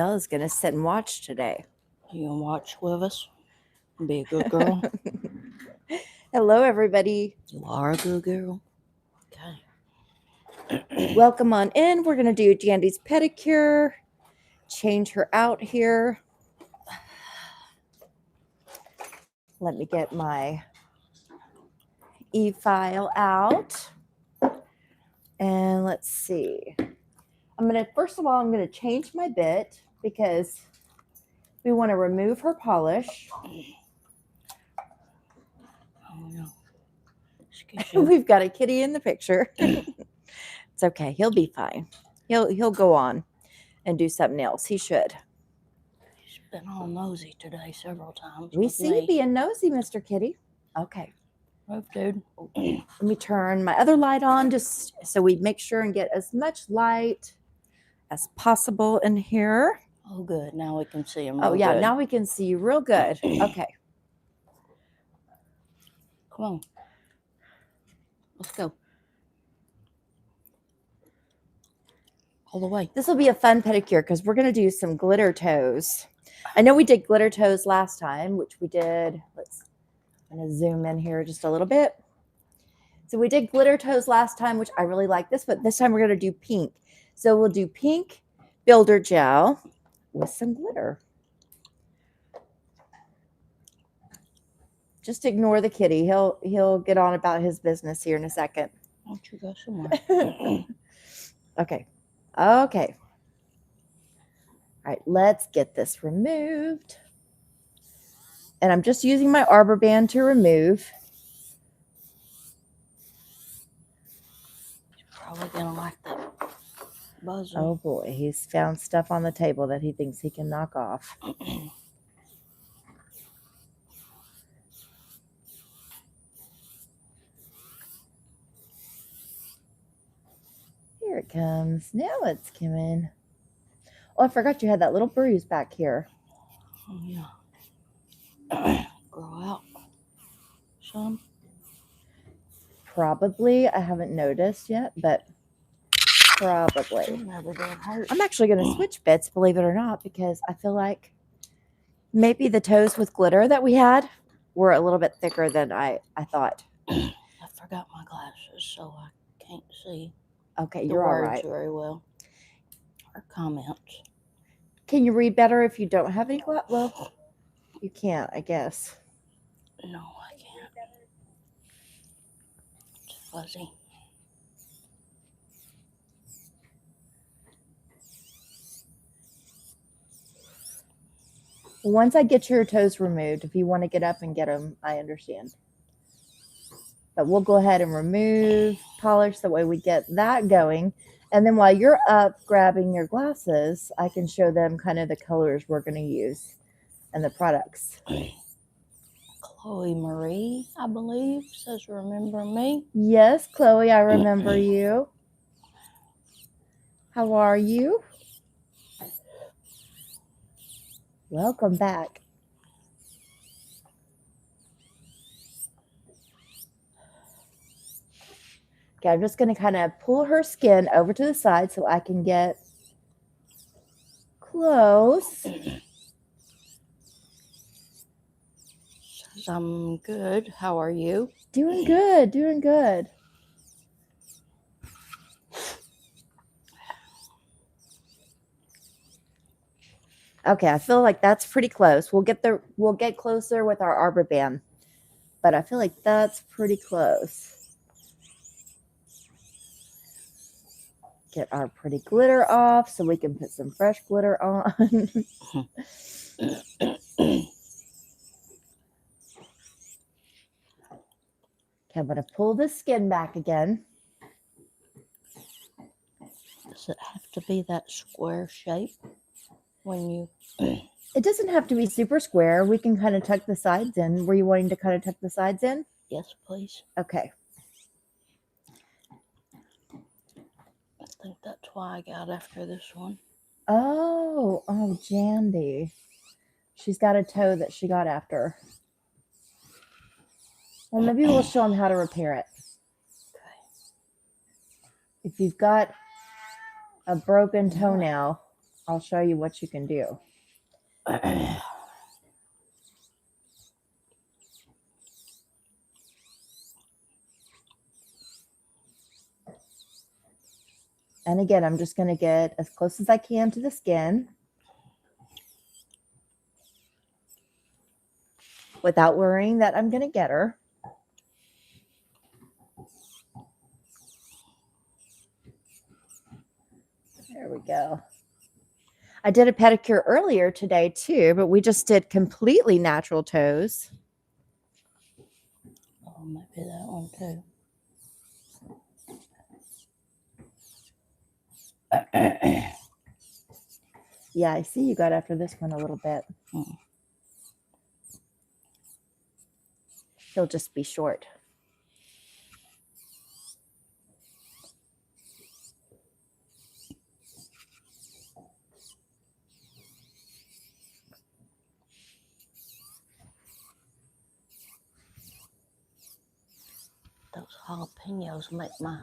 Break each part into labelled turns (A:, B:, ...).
A: Bella's going to sit and watch today.
B: You gonna watch with us? Be a good girl.
A: Hello, everybody.
B: You are a good girl. Okay.
A: Welcome on in. We're going to do Jandy's pedicure. Change her out here. Let me get my e-file out. And let's see. First of all, I'm going to change my bit because we want to remove her polish.
B: Oh, no.
A: We've got a kitty in the picture. It's okay. He'll be fine. He'll go on and do something else. He should.
B: He's been all nosy today several times.
A: We see you being nosy, Mr. Kitty. Okay.
B: Move, dude.
A: Let me turn my other light on just so we make sure and get as much light as possible in here.
B: Oh, good. Now we can see him.
A: Oh, yeah. Good. Now we can see you real good. Okay.
B: Come on. Let's go. All the way.
A: This will be a fun pedicure because we're going to do some glitter toes. I know we did glitter toes last time, which we did. I'm going to zoom in here just a little bit. So we did glitter toes last time, which I really like this, but this time we're going to do pink. So we'll do pink builder gel with some glitter. Just ignore the kitty. He'll get on about his business here in a second.
B: Won't you go somewhere?
A: Okay. Okay. All right, let's get this removed. And I'm just using my arbor band to remove.
B: He's probably gonna like that buzzer.
A: Oh boy, he's found stuff on the table that he thinks he can knock off. Here it comes. Now it's coming. Oh, I forgot you had that little bruise back here.
B: Oh, yeah. Grow out some?
A: Probably. I haven't noticed yet, but probably.
B: Never did hurt.
A: I'm actually going to switch bits, believe it or not, because I feel like maybe the toes with glitter that we had were a little bit thicker than I thought.
B: I forgot my glasses, so I can't see.
A: Okay, you're all right.
B: Very well. Or comments.
A: Can you read better if you don't have any glasses? Well, you can't, I guess.
B: No, I can't. It's fuzzy.
A: Once I get your toes removed, if you want to get up and get them, I understand. But we'll go ahead and remove polish the way we get that going. And then while you're up grabbing your glasses, I can show them kind of the colors we're going to use and the products.
B: Chloe Marie, I believe, says remember me.
A: Yes, Chloe, I remember you. How are you? Welcome back. Okay, I'm just going to kind of pull her skin over to the side so I can get close.
B: Says I'm good. How are you?
A: Doing good, doing good. Okay, I feel like that's pretty close. We'll get closer with our arbor band, but I feel like that's pretty close. Get our pretty glitter off so we can put some fresh glitter on. Okay, I'm going to pull the skin back again.
B: Does it have to be that square shape when you...
A: It doesn't have to be super square. We can kind of tuck the sides in. Were you wanting to kind of tuck the sides in?
B: Yes, please.
A: Okay.
B: I think that's why I got after this one.
A: Oh, Jandy. She's got a toe that she got after. Well, maybe we'll show them how to repair it. Okay. If you've got a broken toenail I'll show you what you can do. And again, I'm just going to get as close as I can to the skin without worrying that I'm going to get her. There we go. I did a pedicure earlier today too, but we just did completely natural toes.
B: Oh, might be that one too.
A: Yeah, I see you got after this one a little bit. He'll just be short.
B: Those jalapenos make my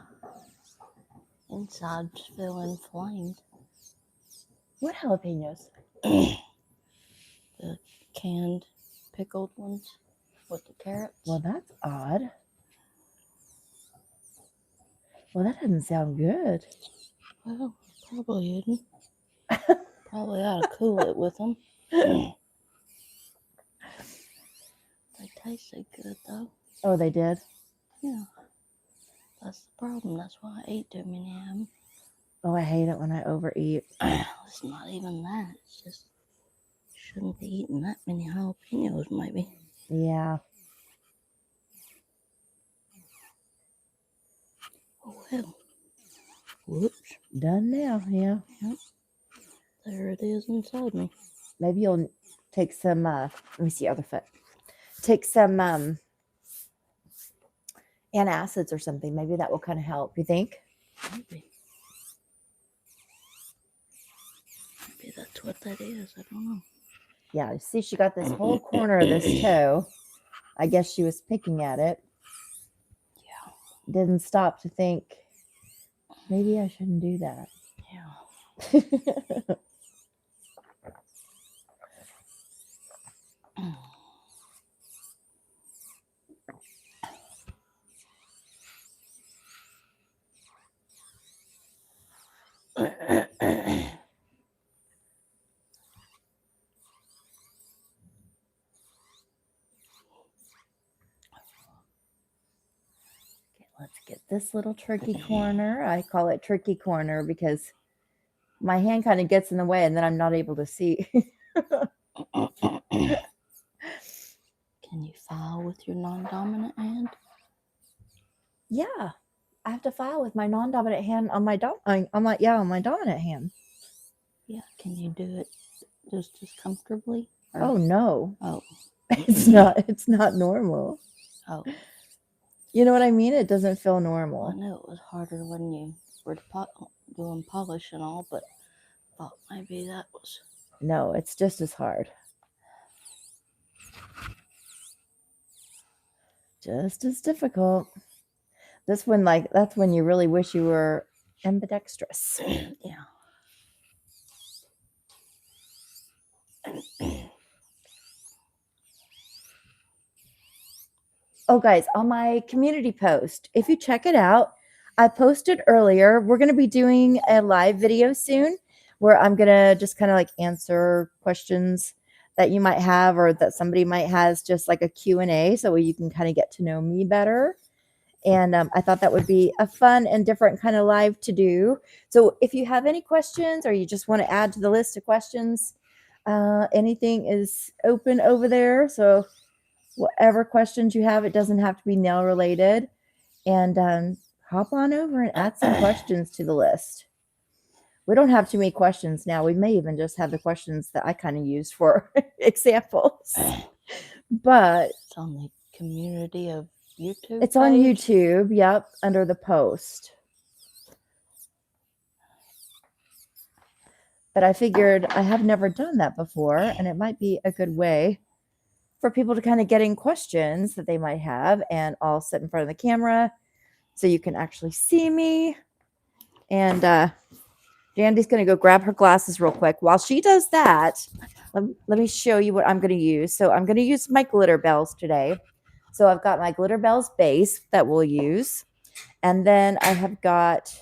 B: insides feel inflamed.
A: What jalapenos?
B: The canned pickled ones with the carrots.
A: Well, that's odd. Well, that doesn't sound good.
B: Well, probably isn't. Probably ought to cool it with them. They tasted good though.
A: Oh, they did?
B: Yeah. That's the problem. That's why I ate too many of them.
A: Oh, I hate it when I overeat.
B: It's not even that. It's just shouldn't be eating that many jalapenos, maybe.
A: Yeah.
B: Oh, well. Whoops.
A: Done now, yeah.
B: Yep. There it is inside me.
A: Maybe you'll take some, let me see, other foot. Take some antacids or something. Maybe that will kind of help. You think?
B: Maybe. Maybe that's what that is. I don't know.
A: Yeah, see, she got this whole corner of this toe. I guess she was picking at it.
B: Yeah.
A: Didn't stop to think, maybe I shouldn't do that.
B: Yeah.
A: Let's get this little tricky corner. I call it tricky corner because my hand kind of gets in the way and then I'm not able to see.
B: Can you file with your non-dominant hand?
A: Yeah, I have to file with my non-dominant hand on my dominant hand.
B: Yeah. Can you do it just as comfortably? Or...
A: Oh no.
B: Oh.
A: It's not normal.
B: Oh.
A: You know what I mean? It doesn't feel
B: Well,
A: normal.
B: I know it was harder when you were doing polish and all, but I thought maybe that was...
A: No, it's just as hard. Just as difficult. This one, that's when you really wish you were ambidextrous.
B: Yeah.
A: Oh, guys, on my community post, if you check it out, I posted earlier, we're going to be doing a live video soon where I'm going to just kind of like answer questions that you might have or that somebody might has, just like a Q&A, so you can kind of get to know me better. And I thought that would be a fun and different kind of live to do. So if you have any questions or you just want to add to the list of questions, anything is open over there. So whatever questions you have, it doesn't have to be nail related. And hop on over and add some questions to the list. We don't have too many questions now. We may even just have the questions that I kind of use for examples. But
B: it's on the community of YouTube.
A: It's on YouTube, yep, under the post. But I figured I have never done that before, and it might be a good way for people to kind of get in questions that they might have, and I'll sit in front of the camera so you can actually see me and Jandy's going to go grab her glasses real quick. While she does that, let me show you what I'm going to use. So I'm going to use my Glitterbels today. So I've got my Glitterbels base that we'll use. And then I have got,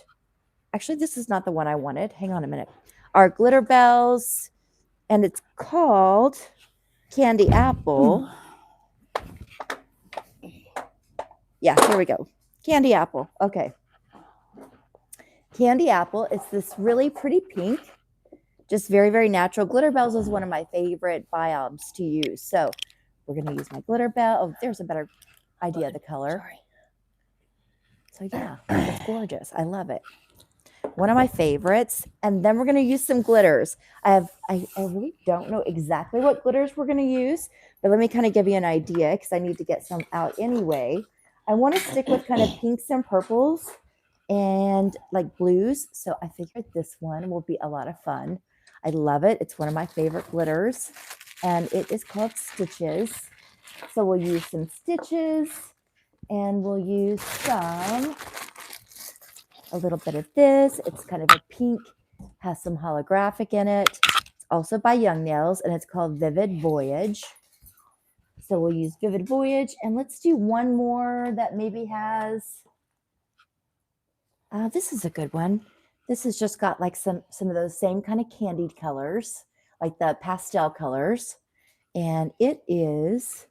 A: actually, this is not the one I wanted. Hang on a minute. Our Glitterbels, and it's called Candy Apple. Yeah, here we go. Candy Apple. Okay. Candy Apple. It's this really pretty pink, just very, very natural. Glitterbels is one of my favorite biobs to use. So we're going to use my Glitterbel. Oh, there's a better idea of the color.
B: Sorry.
A: So yeah, it's gorgeous. I love it. One of my favorites. And then we're going to use some glitters. I really don't know exactly what glitters we're going to use, but let me kind of give you an idea because I need to get some out anyway. I want to stick with kind of pinks and purples and like blues. So I figured this one will be a lot of fun. I love it. It's one of my favorite glitters, and it is called Stitches. So we'll use some Stitches, and we'll use a little bit of this. It's kind of a pink, has some holographic in it. It's also by Young Nails, and it's called Vivid Voyage. So we'll use Vivid Voyage, and let's do one more that maybe has, this is a good one. This has just got like some of those same kind of candied colors, like the pastel colors, and it is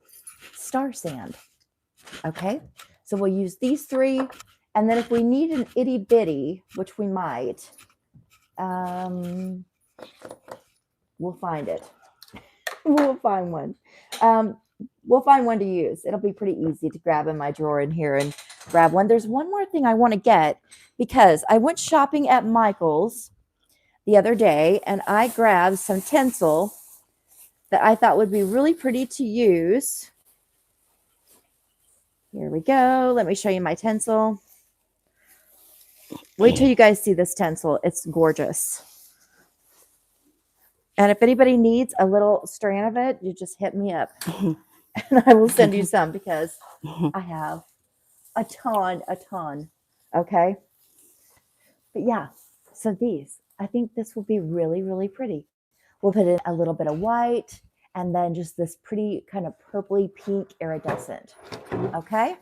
A: Star Sand. Okay, so we'll use these three, and then if we need an itty bitty, which we might, we'll find it. We'll find one. We'll find one to use. It'll be pretty easy to grab in my drawer in here and grab one. There's one more thing I want to get because I went shopping at Michael's the other day and I grabbed some tinsel that I thought would be really pretty to use. Here we go. Let me show you my tinsel. Wait till you guys see this tinsel. It's gorgeous. And if anybody needs a little strand of it, you just hit me up. And I will send you some because I have a ton. Okay. But yeah, so these, I think this will be really, really pretty. We'll put in a little bit of white and then just this pretty kind of purpley pink iridescent. Okay.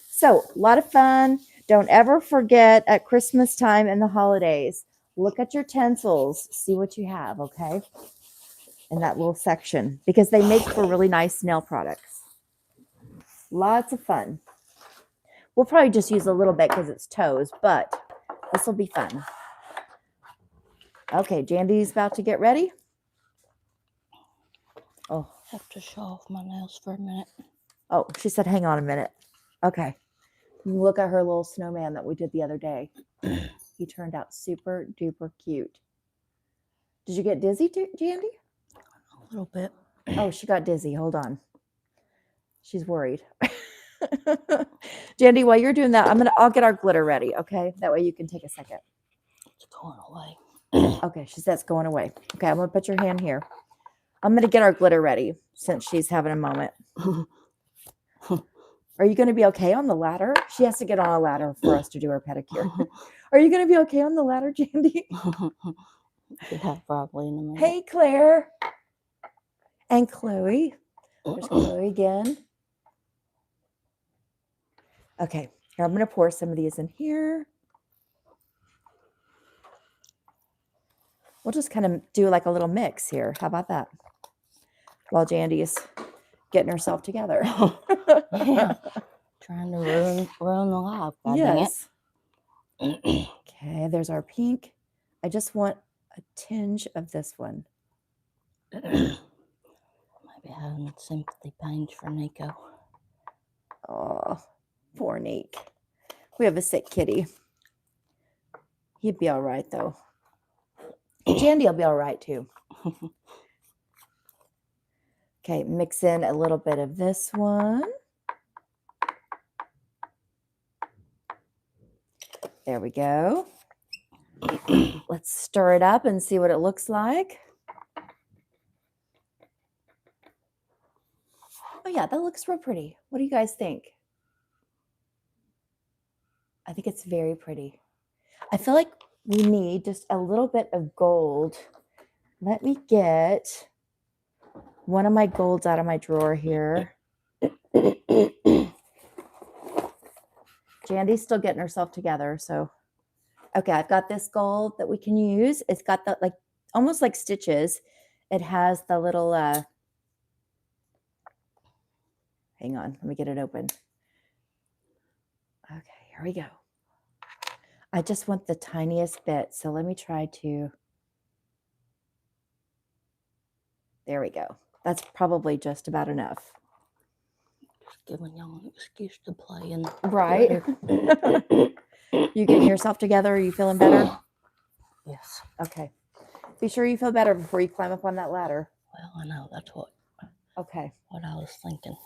A: So a lot of fun. Don't ever forget at Christmas time and the holidays, look at your tinsels, see what you have. Okay. In that little section because they make for really nice nail products. Lots of fun. We'll probably just use a little bit because it's toes, but this will be fun. Okay, Jandy's about to get ready. Oh,
B: I have to show off my nails for a minute.
A: Oh, she said, hang on a minute. Okay. Look at her little snowman that we did the other day. He turned out super duper cute. Did you get dizzy, Jandy?
B: A little bit.
A: Oh, she got dizzy. Hold on. She's worried. Jandy, while you're doing that, I'll get our glitter ready, okay? That way you can take a second.
B: It's going away.
A: Okay, she says it's going away. Okay, I'm gonna put your hand here. I'm gonna get our glitter ready since she's having a moment. Are you gonna be okay on the ladder? She has to get on a ladder for us to do her pedicure. Are you gonna be okay on the ladder, Jandy?
B: Yeah, probably in a minute.
A: Hey, Claire. And Chloe. There's Chloe again. Okay, here I'm going to pour some of these in here. We'll just kind of do like a little mix here. How about that? While Jandy is getting herself together.
B: Yeah. Trying to ruin the live. God
A: Yes. Okay, there's our pink. I just want a tinge of this one.
B: Maybe having sympathy pains for Nico.
A: Oh, poor Nick. We have a sick kitty. He'd be all right, though. Jandy will be all right, too. Okay, mix in a little bit of this one. There we go. Let's stir it up and see what it looks like. Oh, yeah, that looks real pretty. What do you guys think? I think it's very pretty. I feel like we need just a little bit of gold. Let me get one of my golds out of my drawer here. Jandy's still getting herself together. So, okay, I've got this gold that we can use. It's got the like almost like stitches. It has the little, hang on, let me get it open. Okay, here we go. I just want the tiniest bit. So let me try to, there we go. That's probably just about enough.
B: Just giving y'all an excuse to play in.
A: Right. You getting yourself together? Are you feeling better?
B: Yes.
A: Okay. Be sure you feel better before you climb up on that ladder.
B: Well, I know that's what
A: Okay.
B: I was thinking.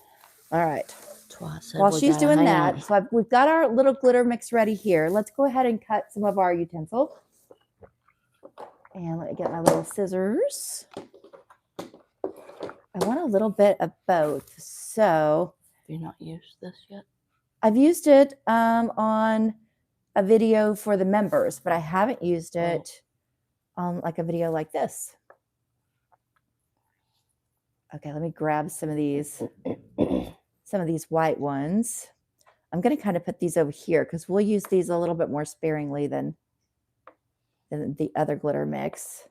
A: All right.
B: That's why I said
A: While
B: we
A: she's
B: gotta
A: doing
B: hang
A: that,
B: on.
A: so we've got our little glitter mix ready here. Let's go ahead and cut some of our utensil. And let me get my little scissors. I want a little bit of both. So
B: Have you not used this yet?
A: I've used it on a video for the members, but I haven't used it on like a video like this. Okay, let me grab some of these white ones. I'm going to kind of put these over here because we'll use these a little bit more sparingly than the other glitter mix.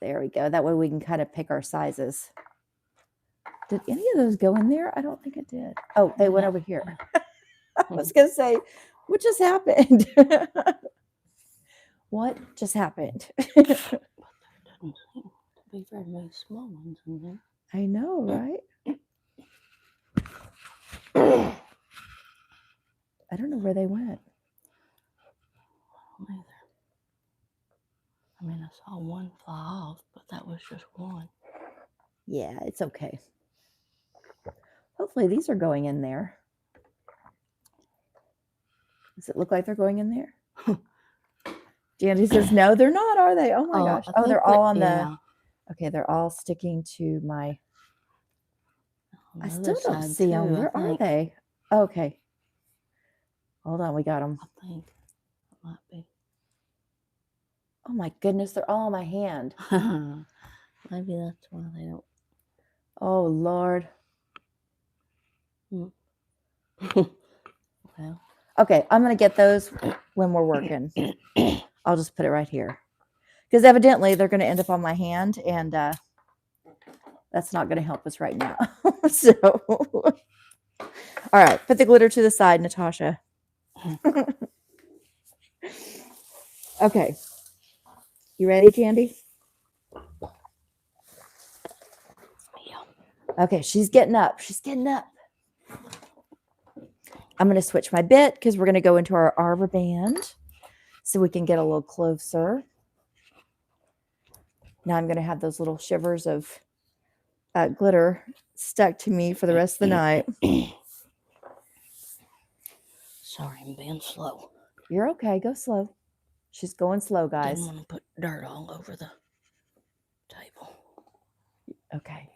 A: There we go. That way we can kind of pick our sizes. Did any of those go in there? I don't think it did. Oh, they went over here. I was going to say, what just happened? What just happened?
B: But there doesn't seem to be very many small ones in there.
A: I know, right? I don't know where they went.
B: Neither. I mean, I saw one fly off, but that was just one.
A: Yeah, it's okay. Hopefully these are going in there. Does it look like they're going in there? Jandy says, no, they're not, are they? Oh my gosh. Oh, they're all on the, okay, they're all sticking to my, I still don't see them. Where are they? Okay. Hold on, we got them.
B: I think it might be.
A: Oh my goodness, they're all on my hand.
B: Maybe that's why they don't.
A: Oh, Lord.
B: Well.
A: Okay, I'm going to get those when we're working. I'll just put it right here. Because evidently they're going to end up on my hand, and that's not going to help us right now. So, all right, put the glitter to the side, Natasha. Okay. You ready, Candy?
B: Yeah.
A: Okay, she's getting up. She's getting up. I'm going to switch my bit because we're going to go into our arbor band so we can get a little closer. Now I'm going to have those little shivers of glitter stuck to me for the rest of the night.
B: Sorry, I'm being slow.
A: You're okay. Go slow. She's going slow, guys.
B: Didn't want to put dirt all over the table.
A: Okay.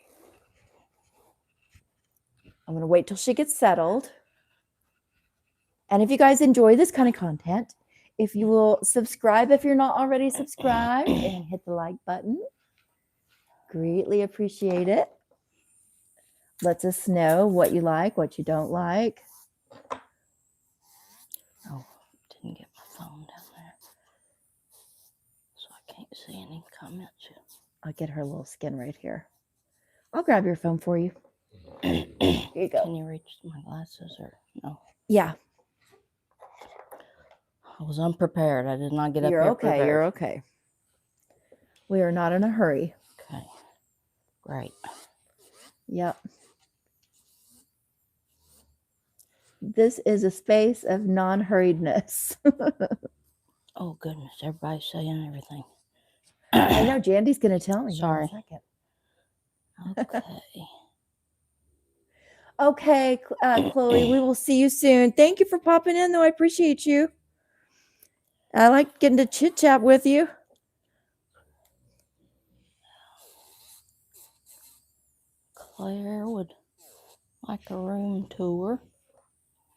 A: I'm going to wait till she gets settled. And if you guys enjoy this kind of content, if you will subscribe if you're not already subscribed and hit the like button, greatly appreciate it. Lets us know what you like, what you don't like.
B: Oh, didn't get my phone down there, so I can't see any comments yet.
A: I'll get her little skin right here. I'll grab your phone for you. Here you go.
B: Can you reach my glasses or no?
A: Yeah.
B: I was unprepared. I did not get
A: You're
B: up here
A: okay.
B: prepared.
A: You're okay. We are not in a hurry.
B: Okay. Great.
A: Yep. This is a space of non-hurriedness.
B: Oh, goodness. Everybody's saying everything.
A: I know Jandy's going to tell me.
B: Sorry.
A: In a second.
B: Okay.
A: Okay, Chloe, we will see you soon. Thank you for popping in, though. I appreciate you. I like getting to chit-chat with you.
B: Claire would like a room tour.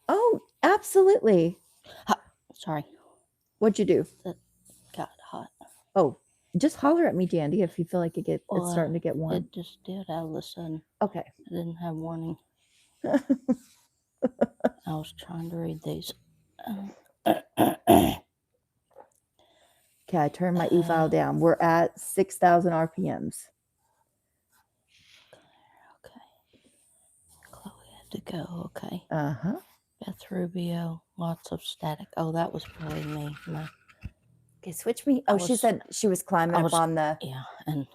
A: Oh, Absolutely.
B: Sorry,
A: What'd you do?
B: that got hot.
A: Oh, just holler at me, Jandy, if you feel like it's
B: Well,
A: starting to get warm.
B: It just did all of a sudden.
A: Okay.
B: I didn't have warning. I was trying to read these.
A: Okay, I turned my e-file down. We're at 6,000 RPMs.
B: Okay. Chloe had to go. Okay.
A: Uh-huh.
B: Beth Rubio, lots of static. Oh, that was probably me.
A: Okay, switch me. Oh, she said she was climbing up on the...
B: Yeah, and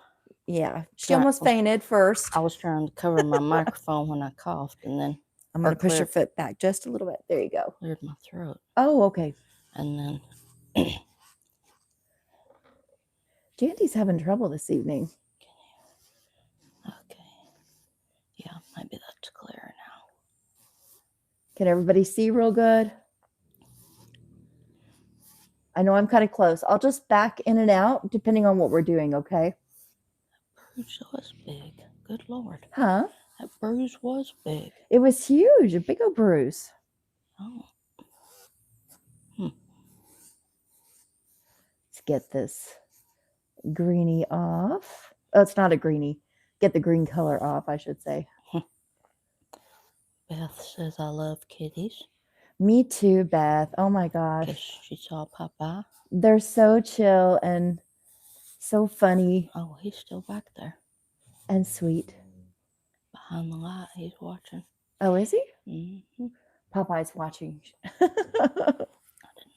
A: Yeah, she almost fainted first.
B: I was trying to cover my microphone when I coughed, and then
A: I'm going to push your foot back just a little bit. There you go.
B: Cleared my throat.
A: Oh, okay.
B: And then...
A: Jandy's having trouble this evening.
B: Okay. Yeah, maybe that's clearer now.
A: Can everybody see real good? I know I'm kind of close. I'll just back in and out depending on what we're doing, okay?
B: That bruise was big. Good Lord.
A: Huh?
B: That bruise was big.
A: It was huge. A big old bruise.
B: Oh.
A: Let's get this greenie off. Oh, it's not a greenie. Get the green color off, I should say.
B: Beth says I love kitties.
A: Me too, Beth. Oh my gosh.
B: Guess she saw Papa.
A: They're so chill and so funny.
B: Oh, he's still back there.
A: And sweet.
B: Behind the light, he's watching.
A: Oh, is he?
B: Mm-hmm.
A: Popeye's watching.
B: I didn't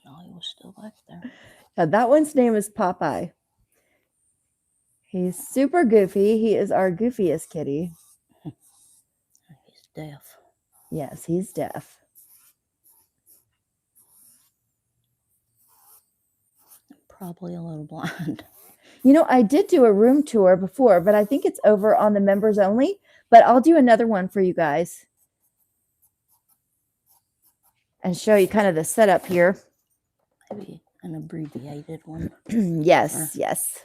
B: know he was still back there.
A: Yeah, that one's name is Popeye. He's super goofy. He is our goofiest kitty.
B: He's deaf.
A: Yes, he's deaf.
B: Probably a little blind.
A: You know, I did do a room tour before, but I think it's over on the members only. But I'll do another one for you guys and show you kind of the setup here.
B: Maybe an abbreviated one.
A: Yes, yes.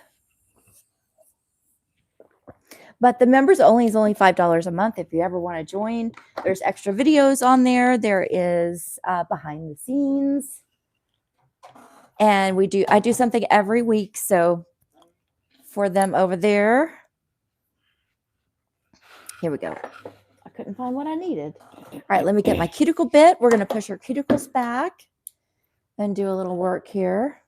A: But the members only is only $5 a month if you ever want to join. There's extra videos on there. There is behind the scenes. And I do something every week. So for them over there, here we go. I couldn't find what I needed. All right, let me get my cuticle bit. We're going to push our cuticles back and do a little work here.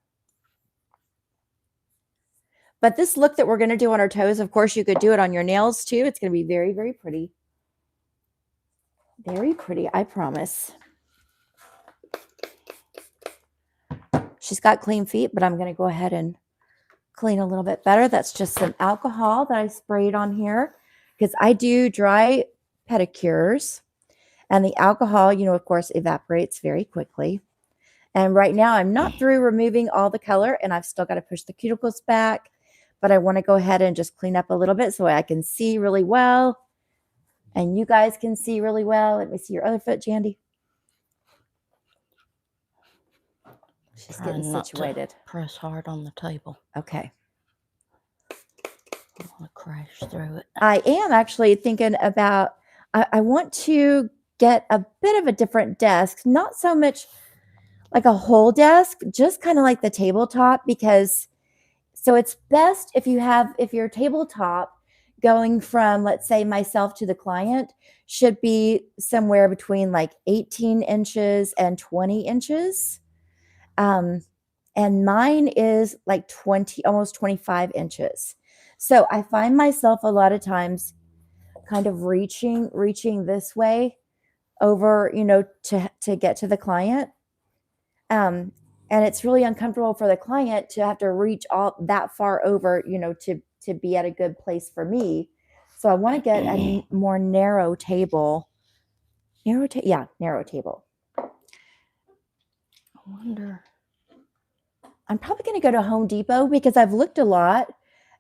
A: But this look that we're going to do on our toes, of course, you could do it on your nails too. It's going to be very, very pretty. Very pretty, I promise. She's got clean feet, but I'm going to go ahead and clean a little bit better. That's just some alcohol that I sprayed on here because I do dry pedicures. And the alcohol, you know, of course, evaporates very quickly. And right now I'm not through removing all the color and I've still got to push the cuticles back. But I want to go ahead and just clean up a little bit so I can see really well. And you guys can see really well. Let me see your other foot, Jandy. She's getting situated.
B: Press hard on the table.
A: Okay.
B: I want to crash through it.
A: I am actually thinking about, I want to get a bit of a different desk. Not so much like a whole desk, just kind of like the tabletop because, so it's best if your tabletop going from, let's say, myself to the client should be somewhere between like 18 inches and 20 inches. And mine is like 20, almost 25 inches. So I find myself a lot of times kind of reaching this way over, you know, to get to the client. And it's really uncomfortable for the client to have to reach all that far over, you know, to be at a good place for me. So I want to get a more narrow table. Narrow table.
B: I wonder.
A: I'm probably going to go to Home Depot because I've looked a lot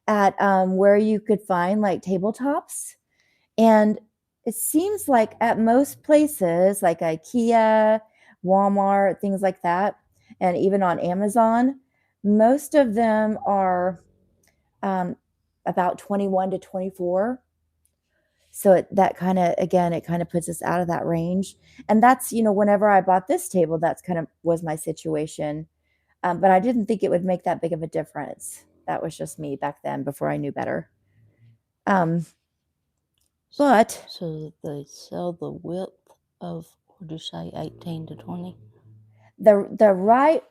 A: at where you could find like tabletops. And it seems like at most places like IKEA, Walmart, things like that, and even on Amazon, most of them are about 21 to 24. So that kind of, again, it kind of puts us out of that range. And that's, whenever I bought this table, that's kind of was my situation. But I didn't think it would make that big of a difference. That was just me back then before I knew better. But
B: so they sell the width of, would you say 18 to 20?
A: the right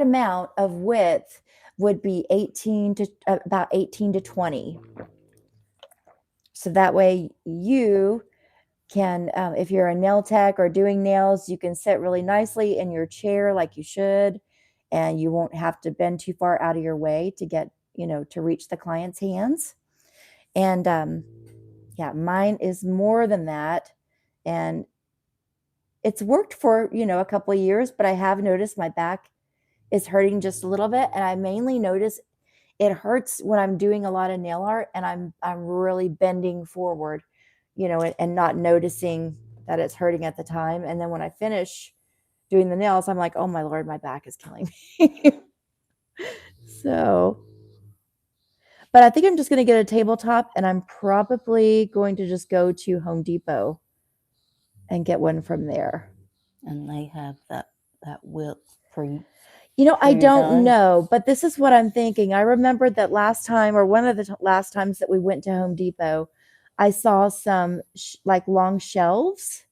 A: amount of width would be about 18 to 20. So that way you can, if you're a nail tech or doing nails, you can sit really nicely in your chair like you should, and you won't have to bend too far out of your way to get, to reach the client's hands. And yeah, mine is more than that. And it's worked for, a couple of years, but I have noticed my back is hurting just a little bit. And I mainly notice it hurts when I'm doing a lot of nail art and I'm really bending forward, and not noticing that it's hurting at the time. And then when I finish doing the nails, I'm like, oh my Lord, my back is killing me. So, but I think I'm just going to get a tabletop, and I'm probably going to just go to Home Depot and get one from there.
B: And they have that width pre.
A: I don't know, but this is what I'm thinking. I remember that last time, or one of the last times that we went to Home Depot, I saw some like long shelves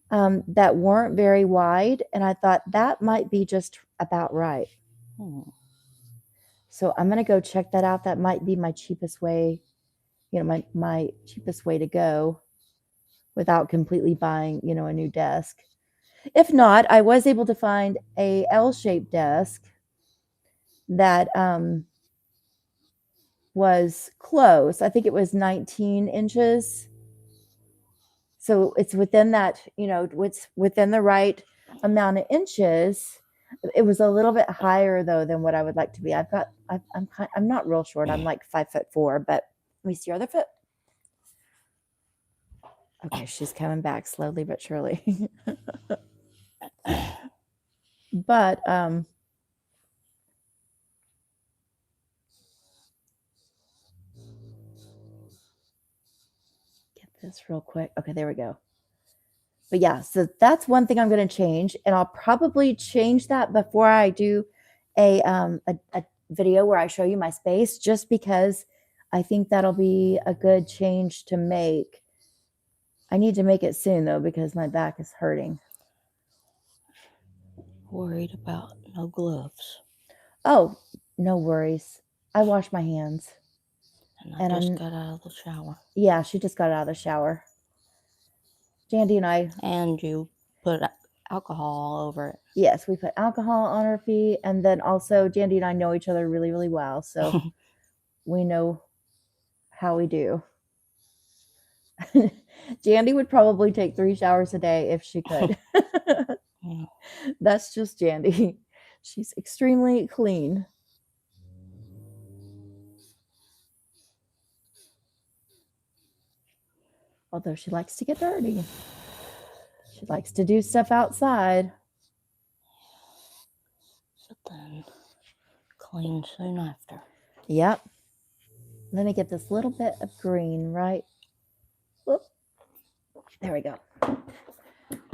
A: that weren't very wide, and I thought that might be just about right. So I'm going to go check that out. That might be my cheapest way, my cheapest way to go without completely buying, a new desk. If not, I was able to find a L-shaped desk that was close. I think it was 19 inches. So it's within that, it's within the right amount of inches. It was a little bit higher though than what I would like to be. I'm not real short. I'm like 5'4", but let me see your other foot. Okay, she's coming back slowly but surely. But get this real quick. Okay, there we go. But yeah, so that's one thing I'm going to change, and I'll probably change that before I do a video where I show you my space, just because I think that'll be a good change to make. I need to make it soon though, because my back is hurting.
B: Worried about no gloves.
A: Oh, no worries. I wash my hands.
B: And I just got out of the shower.
A: Yeah, she just got out of the shower. Jandy and I.
B: And you put alcohol all over it.
A: Yes, we put alcohol on her feet, and then also Jandy and I know each other really, really well, so we know how we do. Jandy would probably take 3 showers a day if she could.
B: Yeah.
A: That's just Jandy. She's extremely clean. Although she likes to get dirty. She likes to do stuff outside.
B: But then clean soon after.
A: Yep. Let me get this little bit of green, right? Whoop. There we go.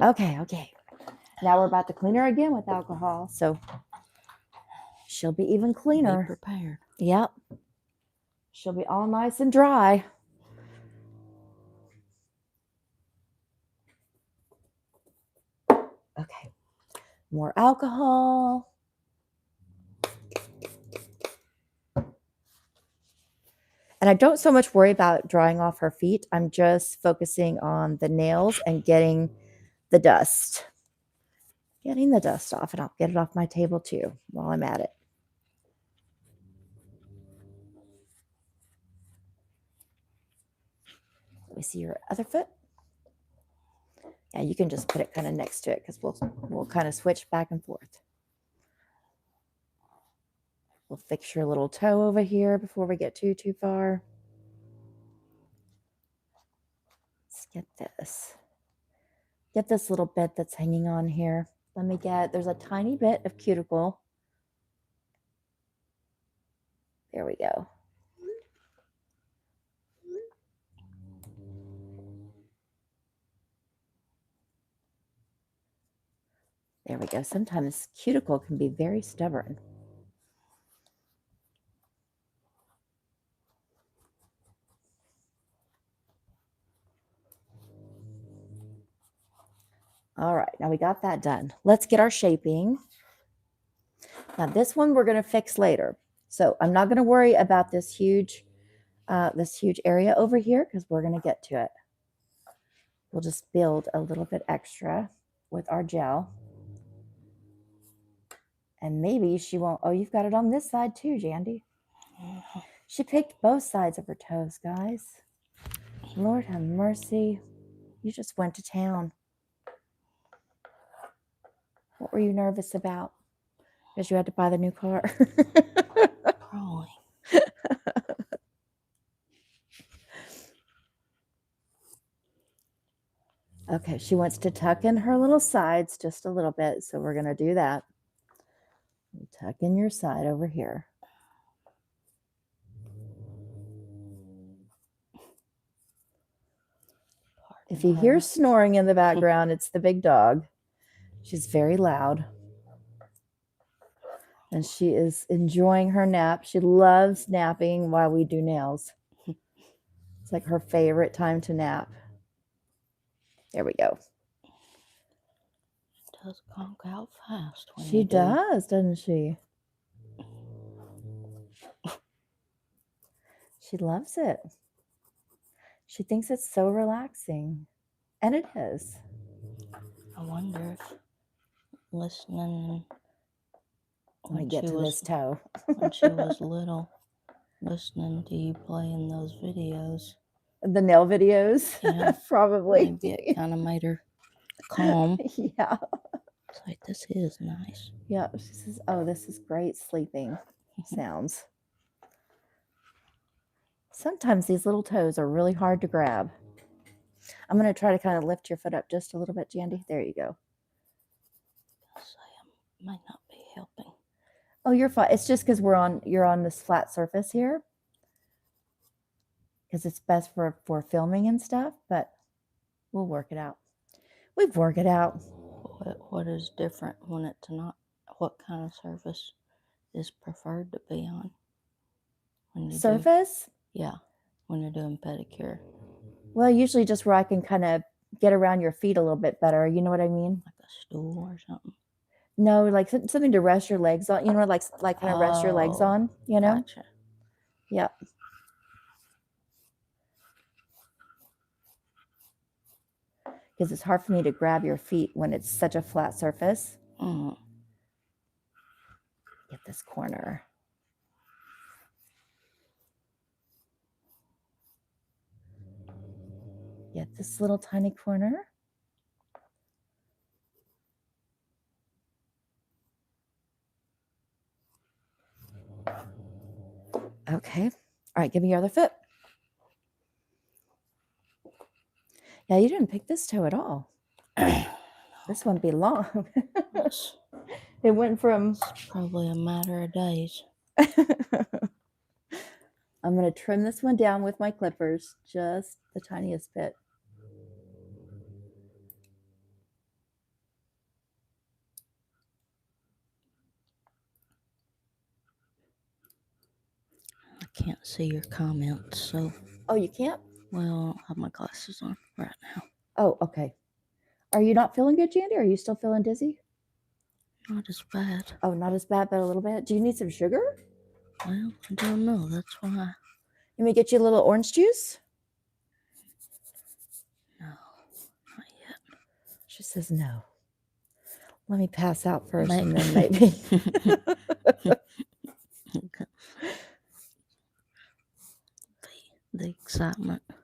A: Okay. Now we're about to clean her again with alcohol, so she'll be even cleaner.
B: Be prepared.
A: Yep. She'll be all nice and dry. Okay. More alcohol. And I don't so much worry about drying off her feet. I'm just focusing on the nails and getting the dust. Getting the dust off, and I'll get it off my table too while I'm at it. Let me see your other foot. Yeah, you can just put it kind of next to it, because we'll kind of switch back and forth. We'll fix your little toe over here before we get too far. Let's get this. Get this little bit that's hanging on here. There's a tiny bit of cuticle. There we go. There we go. Sometimes cuticle can be very stubborn. All right, now we got that done. Let's get our shaping. Now this one we're going to fix later. So I'm not going to worry about this huge area over here because we're going to get to it. We'll just build a little bit extra with our gel. And maybe she won't. Oh, you've got it on this side too, Jandy. She picked both sides of her toes, guys. Lord have mercy. You just went to town. What were you nervous about? Because you had to buy the new car.
B: Probably.
A: Okay, she wants to tuck in her little sides just a little bit, so we're going to do that. Tuck in your side over here. If you hear snoring in the background, it's the big dog. She's very loud. And she is enjoying her nap. She loves napping while we do nails. It's like her favorite time to nap. There we go.
B: It does conk out fast. When
A: She does, doesn't she? She loves it. She thinks it's so relaxing. And it is.
B: I wonder if listening
A: Let me get to this toe.
B: when she was little, listening to you playing those videos.
A: The nail videos?
B: Yeah.
A: Probably.
B: Maybe it kind of made her calm.
A: Yeah.
B: It's like, this is nice.
A: Yeah. She says, oh, this is great sleeping sounds. Sometimes these little toes are really hard to grab. I'm going to try to kind of lift your foot up just a little bit, Jandy. There you go.
B: I might not be helping.
A: Oh, you're fine. It's just because you're on this flat surface here. Because it's best for filming and stuff, but we'll work it out. We've worked it out.
B: What is different when it's not? What kind of surface is preferred to be on? When you
A: Surface?
B: Yeah, when you're doing pedicure.
A: Well, usually just where I can kind of get around your feet a little bit better. You know what I mean?
B: Like a stool or something.
A: No, like something to rest your legs on. You know, like kind of rest your legs on. You know?
B: Gotcha.
A: Yep. Because it's hard for me to grab your feet when it's such a flat surface.
B: Mm.
A: Get this corner. Get this little tiny corner. Okay. All right, give me your other foot. Yeah, you didn't pick this toe at all. This one belonged. It went from...
B: It's probably a matter of days.
A: I'm going to trim this one down with my clippers, just the tiniest bit.
B: I can't see your comments, so...
A: Oh, you can't?
B: Well, I don't have my glasses on right now.
A: Oh, okay. Are you not feeling good, Jandy? Are you still feeling dizzy?
B: Not as bad.
A: Oh, not as bad, but a little bit. Do you need some sugar?
B: Well, I don't know. That's why.
A: Let me get you a little orange juice.
B: No, not yet.
A: She says no. Let me pass out first and then maybe.
B: The excitement of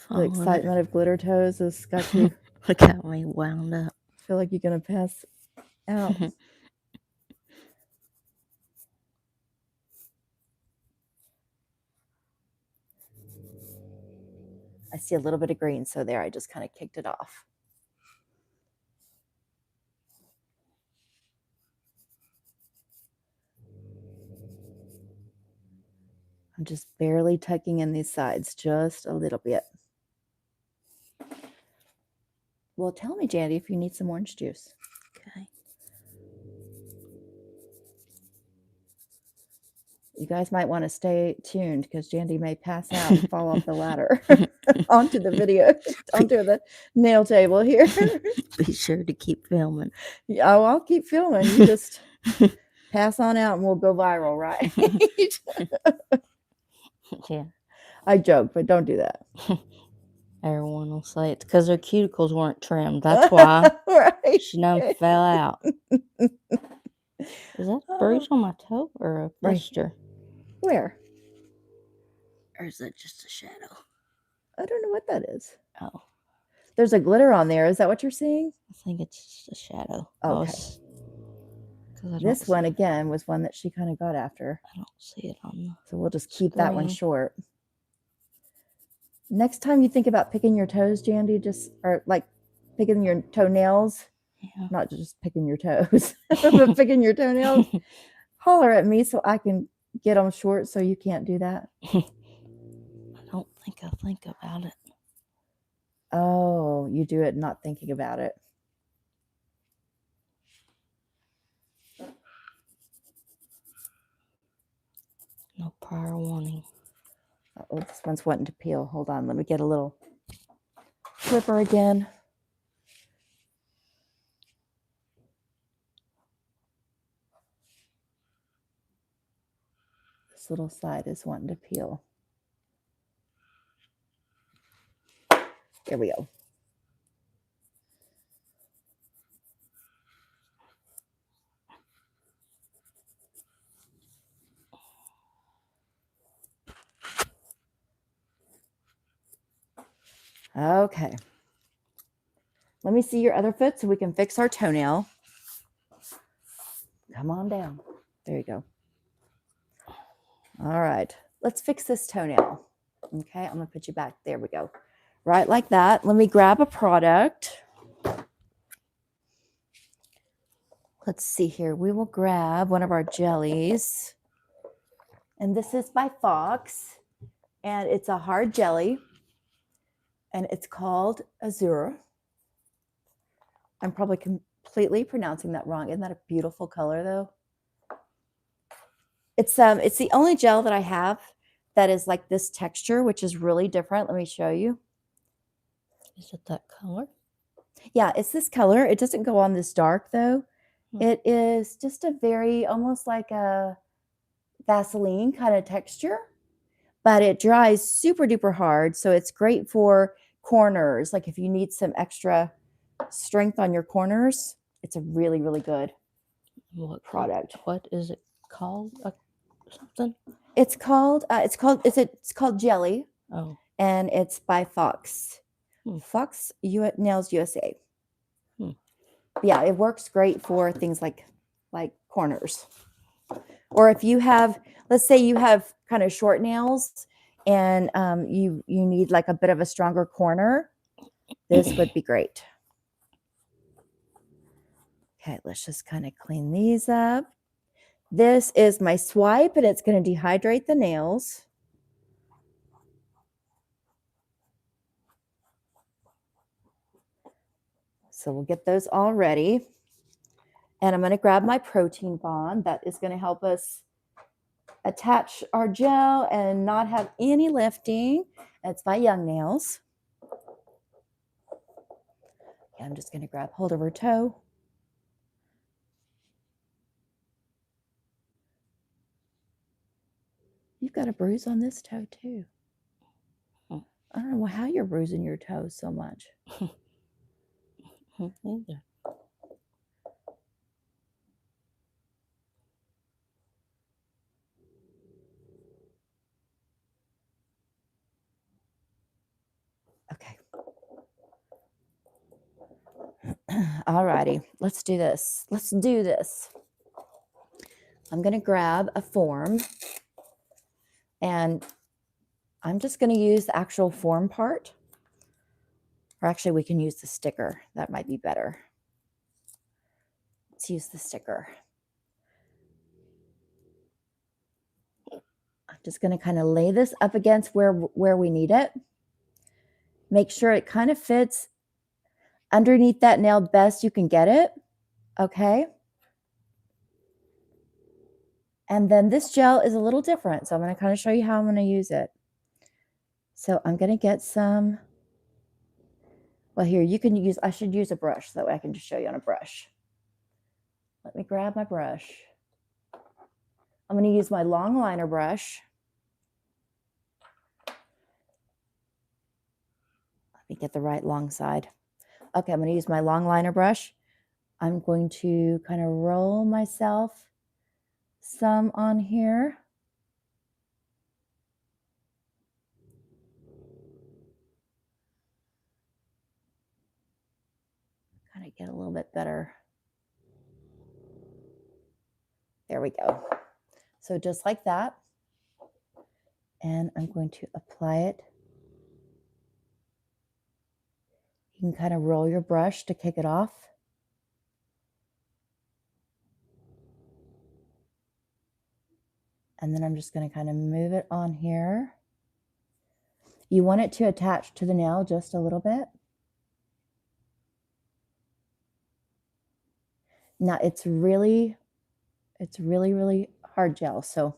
A: The excitement of glitter toes has got you.
B: got me wound up.
A: I feel like you're going to pass out. I see a little bit of green, so there I just kind of kicked it off. I'm just barely tucking in these sides, just a little bit. Well, tell me, Jandy, if you need some orange juice.
B: Okay.
A: You guys might want to stay tuned because Jandy may pass out and fall off the ladder onto the video, onto the nail table here.
B: Be sure to keep filming.
A: Yeah, oh, I'll keep filming. You just pass on out and we'll go viral, right?
B: Yeah.
A: I joke, but don't do that.
B: Everyone will say it's because her cuticles weren't trimmed. That's why.
A: Right.
B: She done fell out. Is that a bruise on my toe or a blister?
A: Where?
B: Or is that just a shadow?
A: I don't know what that is.
B: Oh,
A: There's a glitter on there. Is that what you're seeing?
B: I think it's just a shadow.
A: Okay. This one, again, was one that she kind of got after.
B: I don't see it on the
A: So we'll just keep that one
B: screen.
A: short. Next time you think about picking your toes, Jandy, or like picking your toenails,
B: Yeah.
A: not just picking your toes, but picking your toenails, holler at me so I can get them short so you can't do that.
B: I don't think I think about it.
A: Oh, you do it not thinking about it.
B: No prior warning.
A: Oh, this one's wanting to peel. Hold on. Let me get a little clipper again. This little side is wanting to peel. There we go. Okay. Let me see your other foot so we can fix our toenail. Come on down. There you go. All right. Let's fix this toenail. Okay. I'm going to put you back. There we go. Right like that. Let me grab a product. Let's see here. We will grab one of our jellies. And this is by Fox. And it's a hard jelly. And it's called Azure. I'm probably completely pronouncing that wrong. Isn't that a beautiful color, though? It's the only gel that I have that is like this texture, which is really different. Let me show you.
B: Is it that color?
A: Yeah, it's this color. It doesn't go on this dark, though. It is just a very, almost like a Vaseline kind of texture, but it dries super duper hard. So it's great for corners. Like if you need some extra strength on your corners, it's a really, really good product.
B: What is it called? Something?
A: It's called Jelly.
B: Oh.
A: And it's by Fox. Fox Nails USA. Yeah, it works great for things like corners. Or if you have, let's say you have kind of short nails and you need like a bit of a stronger corner, this would be great. Okay, let's just kind of clean these up. This is my swipe, and it's going to dehydrate the nails. So we'll get those all ready. And I'm going to grab my protein bond. That is going to help us attach our gel and not have any lifting. It's by Young Nails. Okay, I'm just going to grab hold of her toe. You've got a bruise on this toe too. I don't know how you're bruising your toes so much.
B: Either.
A: Okay. All righty. Let's do this. Let's do this. I'm going to grab a form, and I'm just going to use the actual form part. Or actually, we can use the sticker. That might be better. Let's use the sticker. I'm just going to kind of lay this up against where we need it. Make sure it kind of fits underneath that nail best you can get it. Okay. And then this gel is a little different. So I'm going to kind of show you how I'm going to use it. So I'm going to get some. Well, here, you can use, I should use a brush. So that way I can just show you on a brush. Let me grab my brush. I'm going to use my long liner brush. Let me get the right long side. Okay, I'm going to use my long liner brush. I'm going to kind of roll myself some on here. Kind of get a little bit better. There we go. So just like that. And I'm going to apply it. You can kind of roll your brush to kick it off. And then I'm just going to kind of move it on here. You want it to attach to the nail just a little bit. Now it's really hard gel. So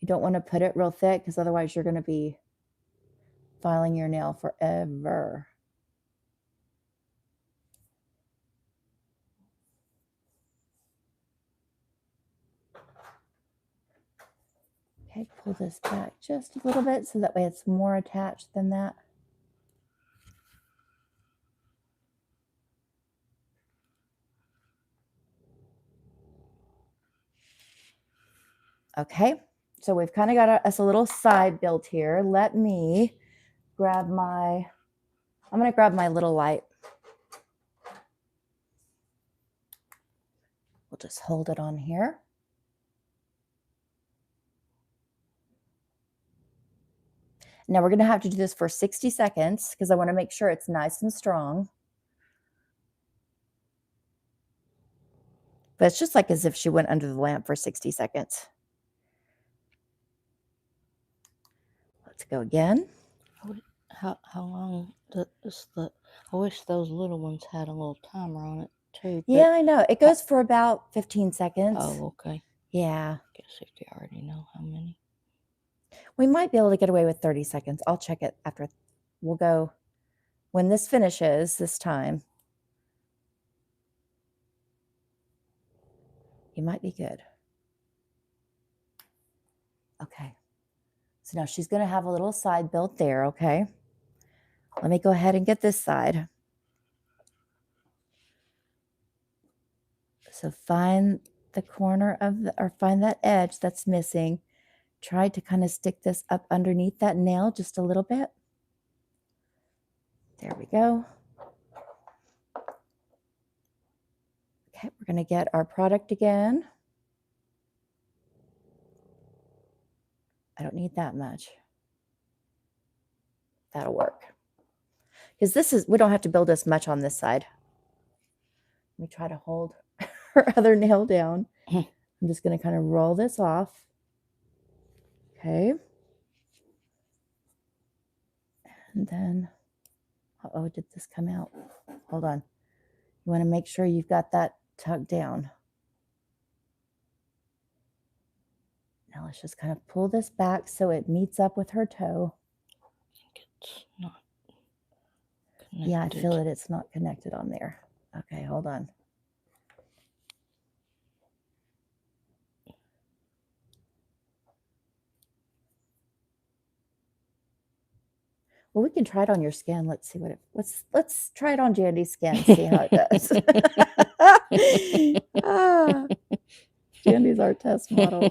A: you don't want to put it real thick because otherwise you're going to be filing your nail forever. Okay, pull this back just a little bit so that way it's more attached than that. Okay, so we've kind of got us a little side built here. Let me grab I'm going to grab my little light. We'll just hold it on here. Now we're going to have to do this for 60 seconds because I want to make sure it's nice and strong. But it's just like as if she went under the lamp for 60 seconds. Let's go again.
B: How long does I wish those little ones had a little timer on it too.
A: Yeah, I know. It goes for about 15 seconds.
B: Oh, okay.
A: Yeah.
B: Guess if you already know how many.
A: We might be able to get away with 30 seconds. I'll check it after. We'll go when this finishes this time. You might be good. Okay. So now she's going to have a little side built there, okay? Let me go ahead and get this side. So find the corner of or find that edge that's missing. Try to kind of stick this up underneath that nail just a little bit. There we go. Okay, we're going to get our product again. I don't need that much. That'll work. Because we don't have to build as much on this side. Let me try to hold her other nail down. I'm just going to kind of roll this off. Okay. And then, uh-oh, did this come out? Hold on. You want to make sure you've got that tucked down. Now let's just kind of pull this back so it meets up with her toe.
B: I think it's not connected.
A: Yeah, I feel it. It's not connected on there. Okay, hold on. Well, we can try it on your skin. Let's see let's try it on Jandy's skin, see how it does. Jandy's our test model.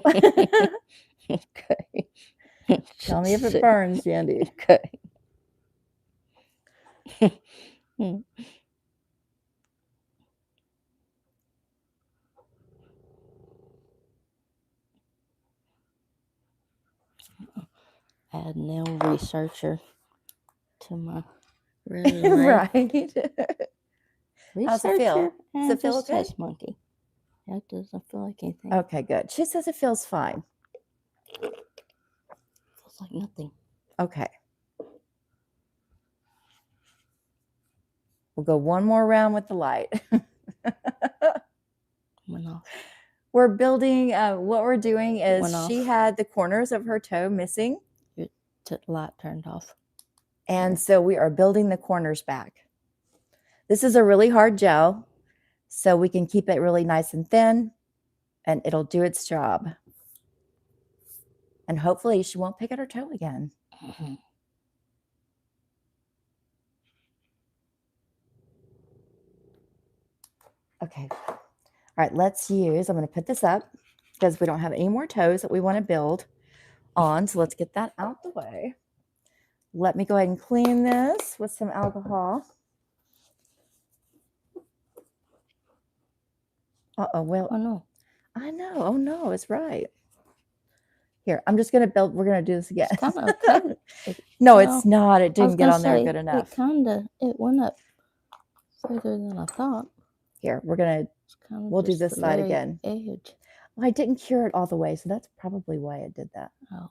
A: Okay. Tell me if it burns, Jandy.
B: Okay. Add nail researcher to my resume.
A: Right. How's it feel?
B: Does
A: it feel okay?
B: Test monkey. That doesn't feel like anything.
A: Okay, good. She says it feels fine.
B: Feels like nothing.
A: Okay. We'll go one more round with the light.
B: Went off.
A: We're building, what we're doing is
B: Went off.
A: she had the corners of her toe missing.
B: Light turned off.
A: And so we are building the corners back. This is a really hard gel, so we can keep it really nice and thin, and it'll do its job. And hopefully she won't pick at her toe again.
B: Mm-hmm.
A: Okay. All right, let's use, I'm going to put this up because we don't have any more toes that we want to build on. So let's get that out the way. Let me go ahead and clean this with some alcohol. Uh-oh, well,
B: Oh, no.
A: I know. Oh, no, it's right. Here, I'm just going to build, we're going to do this again.
B: It's kind of okay.
A: No,
B: Well,
A: it's not. It
B: I was
A: didn't get
B: gonna
A: on there
B: say,
A: good enough.
B: It went up further than I thought.
A: Here, we're going to,
B: It's kind of
A: we'll do
B: just
A: this
B: the
A: side
B: very
A: again.
B: Edge.
A: Well, I didn't cure it all the way, so that's probably why it did that.
B: Oh.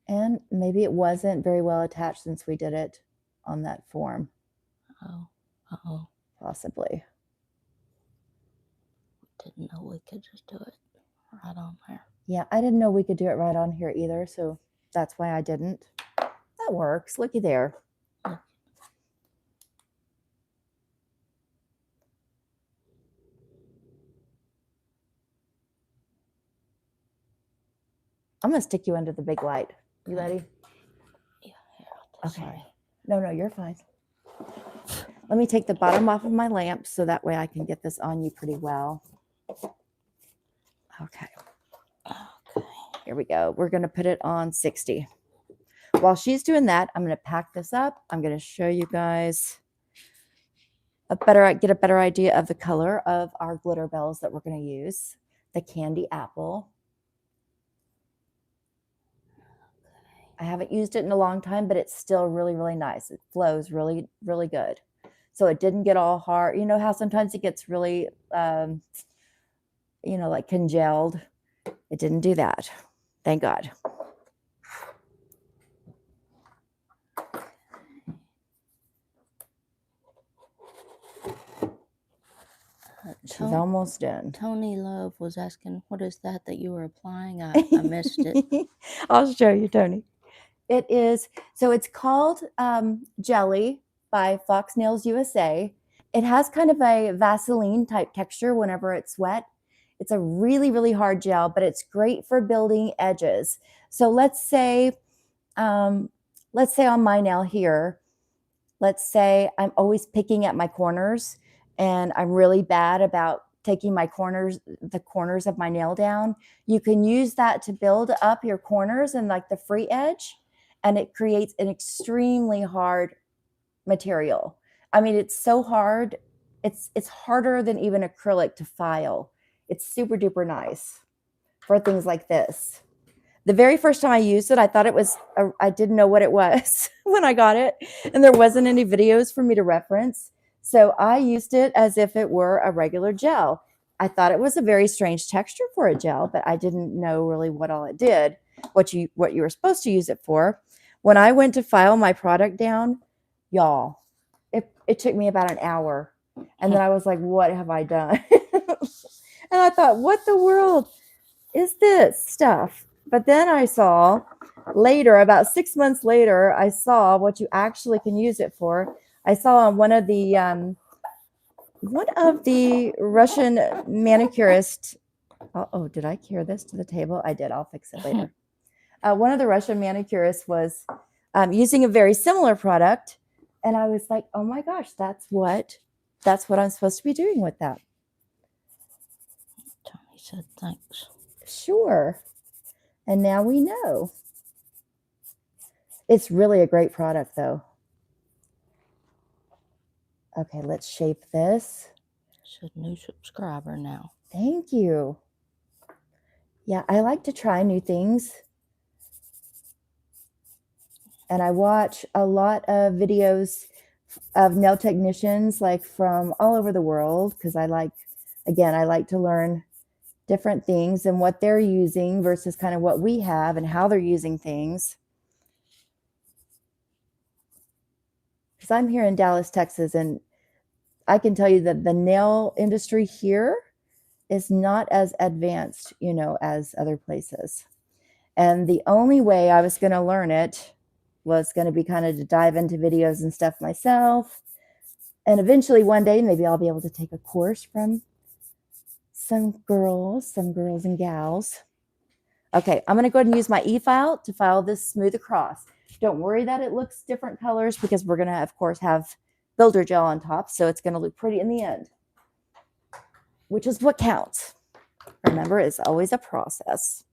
A: And maybe it wasn't very well attached since we did it on that form.
B: Oh. Uh-oh.
A: Possibly.
B: Didn't know we could just do it right on there.
A: Yeah, I didn't know we could do it right on here either, so that's why I didn't. That works. Looky there.
B: Look.
A: I'm going to stick you under the big light. You ready?
B: Yeah, here. Okay.
A: Okay. No, you're fine. Let me take the bottom off of my lamp so that way I can get this on you pretty well. Okay. Here we go. We're going to put it on 60. While she's doing that, I'm going to pack this up. I'm going to show you guys get a better idea of the color of our Glitterbels that we're going to use. The candy apple. I haven't used it in a long time, but it's still really, really nice. It flows really, really good. So it didn't get all hard. You know how sometimes it gets really, like congealed. It didn't do that. Thank God. She's almost done.
B: Tony Love was asking, what is that you were applying? I missed it.
A: I'll show you, Tony. It is, so it's called Jelly by Fox Nails USA. It has kind of a Vaseline type texture whenever it's wet. It's a really, really hard gel, but it's great for building edges. So let's say on my nail here, let's say I'm always picking at my corners and I'm really bad about taking the corners of my nail down. You can use that to build up your corners and like the free edge, and it creates an extremely hard material. I mean, it's so hard. It's harder than even acrylic to file. It's super duper nice for things like this. The very first time I used it, I thought I didn't know what it was when I got it, and there wasn't any videos for me to reference. So I used it as if it were a regular gel. I thought it was a very strange texture for a gel, but I didn't know really what all it did, what you were supposed to use it for. When I went to file my product down, y'all, it took me about an hour. And then I was like, what have I done? And I thought, what the world is this stuff? But then I saw later, about 6 months later, I saw what you actually can use it for. I saw on one of the Russian manicurists. Oh, did I carry this to the table? I did. I'll fix it later. One of the Russian manicurists was using a very similar product, and I was like, oh my gosh, that's what I'm supposed to be doing with that.
B: Tony said thanks.
A: Sure. And now we know. It's really a great product, though. Okay, let's shape this.
B: Said new subscriber now.
A: Thank you. Yeah, I like to try new things. And I watch a lot of videos of nail technicians, like from all over the world, because I like to learn different things and what they're using versus kind of what we have and how they're using things. because I'm here in Dallas, Texas, and I can tell you that the nail industry here is not as advanced, you know, as other places. And the only way I was going to learn it was going to be kind of to dive into videos and stuff myself. And eventually one day, maybe I'll be able to take a course from some girls and gals. Okay, I'm going to go ahead and use my e-file to file this smooth across. Don't worry that it looks different colors because we're going to, of course, have builder gel on top. So it's going to look pretty in the end, which is what counts. Remember, it's always a process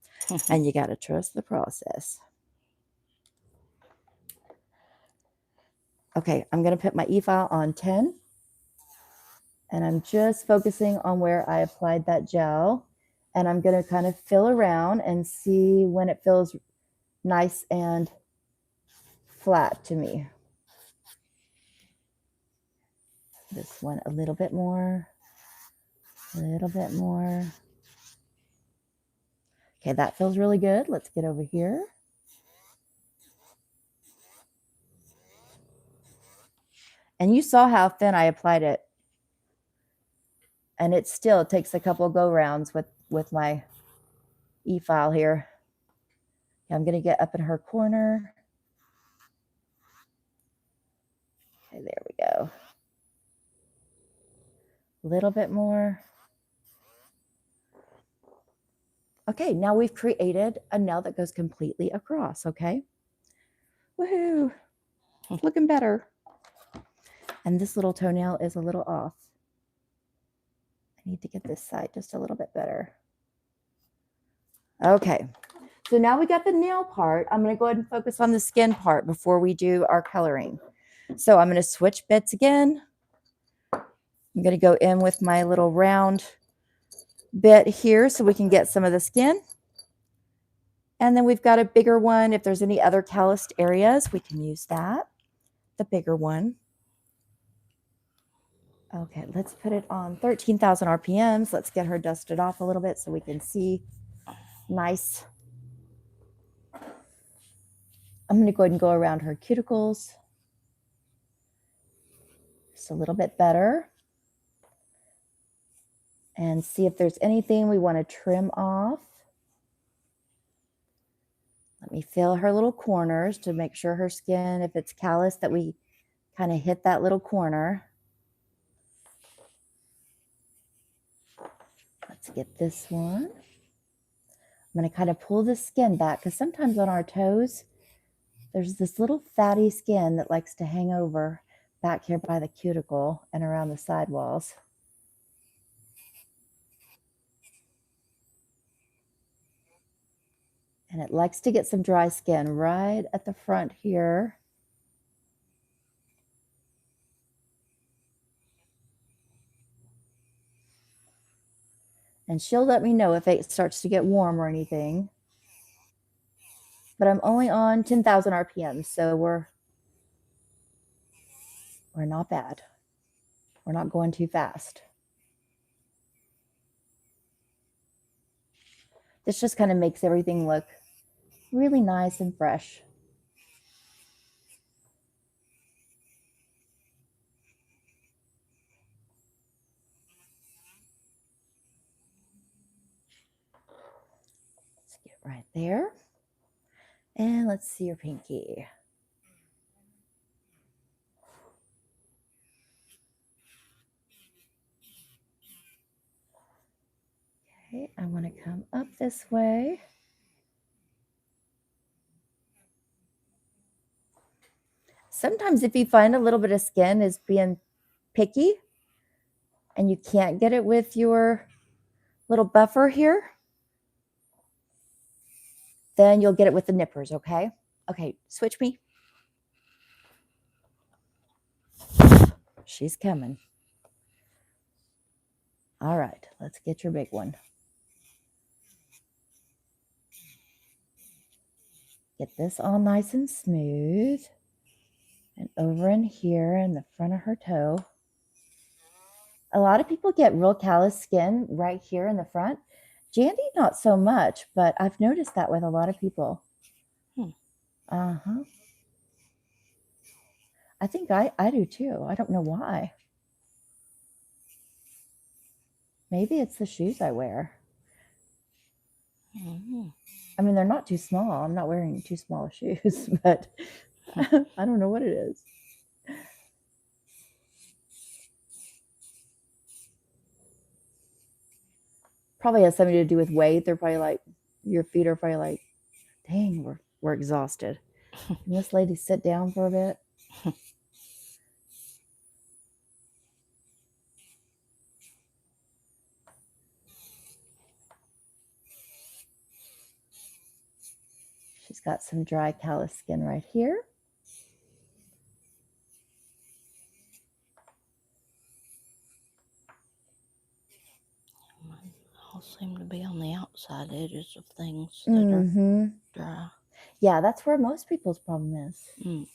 A: and you got to trust the process. Okay, I'm going to put my e-file on 10 and I'm just focusing on where I applied that gel. And I'm going to kind of fill around and see when it feels nice and flat to me. This one a little bit more, a little bit more. Okay, that feels really good. Let's get over here. And you saw how thin I applied it. And it still takes a couple go rounds with my e-file here. I'm going to get up in her corner. Okay, there we go. A little bit more. Okay, now we've created a nail that goes completely across, okay? Woohoo! It's looking better. And this little toenail is a little off. I need to get this side just a little bit better. Okay, so now we got the nail part. I'm going to go ahead and focus on the skin part before we do our coloring. So I'm going to switch bits again. I'm going to go in with my little round bit here so we can get some of the skin. And then we've got a bigger one. If there's any other calloused areas, we can use that, the bigger one. Okay, let's put it on 13,000 RPMs. Let's get her dusted off a little bit so we can see nice. I'm going to go ahead and go around her cuticles just a little bit better and see if there's anything we want to trim off. Let me feel her little corners to make sure her skin, if it's callous, that we kind of hit that little corner. Let's get this one. I'm going to kind of pull the skin back because sometimes on our toes, there's this little fatty skin that likes to hang over back here by the cuticle and around the sidewalls. And it likes to get some dry skin right at the front here. And she'll let me know if it starts to get warm or anything. But I'm only on 10,000 RPM, so we're not bad. We're not going too fast. This just kind of makes everything look really nice and fresh. Let's get right there. And let's see your pinky. Okay, I want to come up this way. Sometimes if you find a little bit of skin is being picky and you can't get it with your little buffer here, then you'll get it with the nippers, okay? Okay, switch me. She's coming. All right, let's get your big one. Get this all nice and smooth. And over in here in the front of her toe. A lot of people get real callous skin right here in the front. Jandy, not so much, but I've noticed that with a lot of people. Uh-huh. I think I do too. I don't know why. Maybe it's the shoes I wear.
B: Mhm.
A: I mean, they're not too small. I'm not wearing too small shoes, but I don't know what it is. Probably has something to do with weight. They're probably like, your feet are probably like, dang, we're exhausted. Can this lady sit down for a bit? She's got some dry callous skin right here.
B: Mine all seem to be on the outside edges of things that
A: Mm-hmm.
B: are dry.
A: Yeah, that's where most people's problem is.
B: Mm.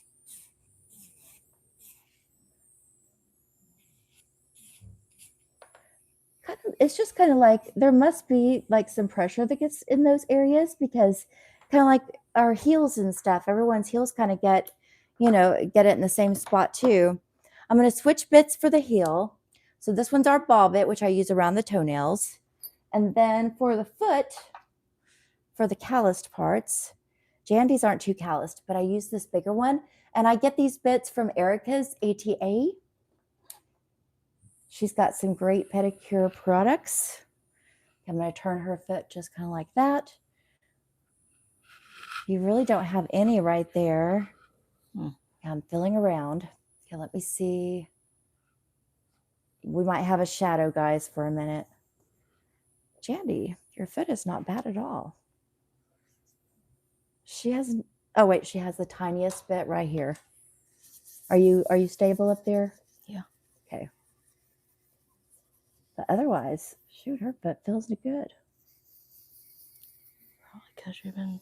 A: It's just kind of like there must be like some pressure that gets in those areas because kind of like our heels and stuff, everyone's heels kind of get, get it in the same spot too. I'm going to switch bits for the heel. So this one's our ball bit, which I use around the toenails. And then for the foot, for the calloused parts, Jandy's aren't too calloused, but I use this bigger one. And I get these bits from Erica's ATA. She's got some great pedicure products. I'm going to turn her foot just kind of like that. You really don't have any right there. I'm feeling around. Okay, let me see. We might have a shadow, guys, for a minute. Jandy, your foot is not bad at all. She has, oh wait, she has the tiniest bit right here. Are you stable up there?
B: Yeah.
A: Okay. But otherwise, shoot, her foot feels good.
B: Probably because you've been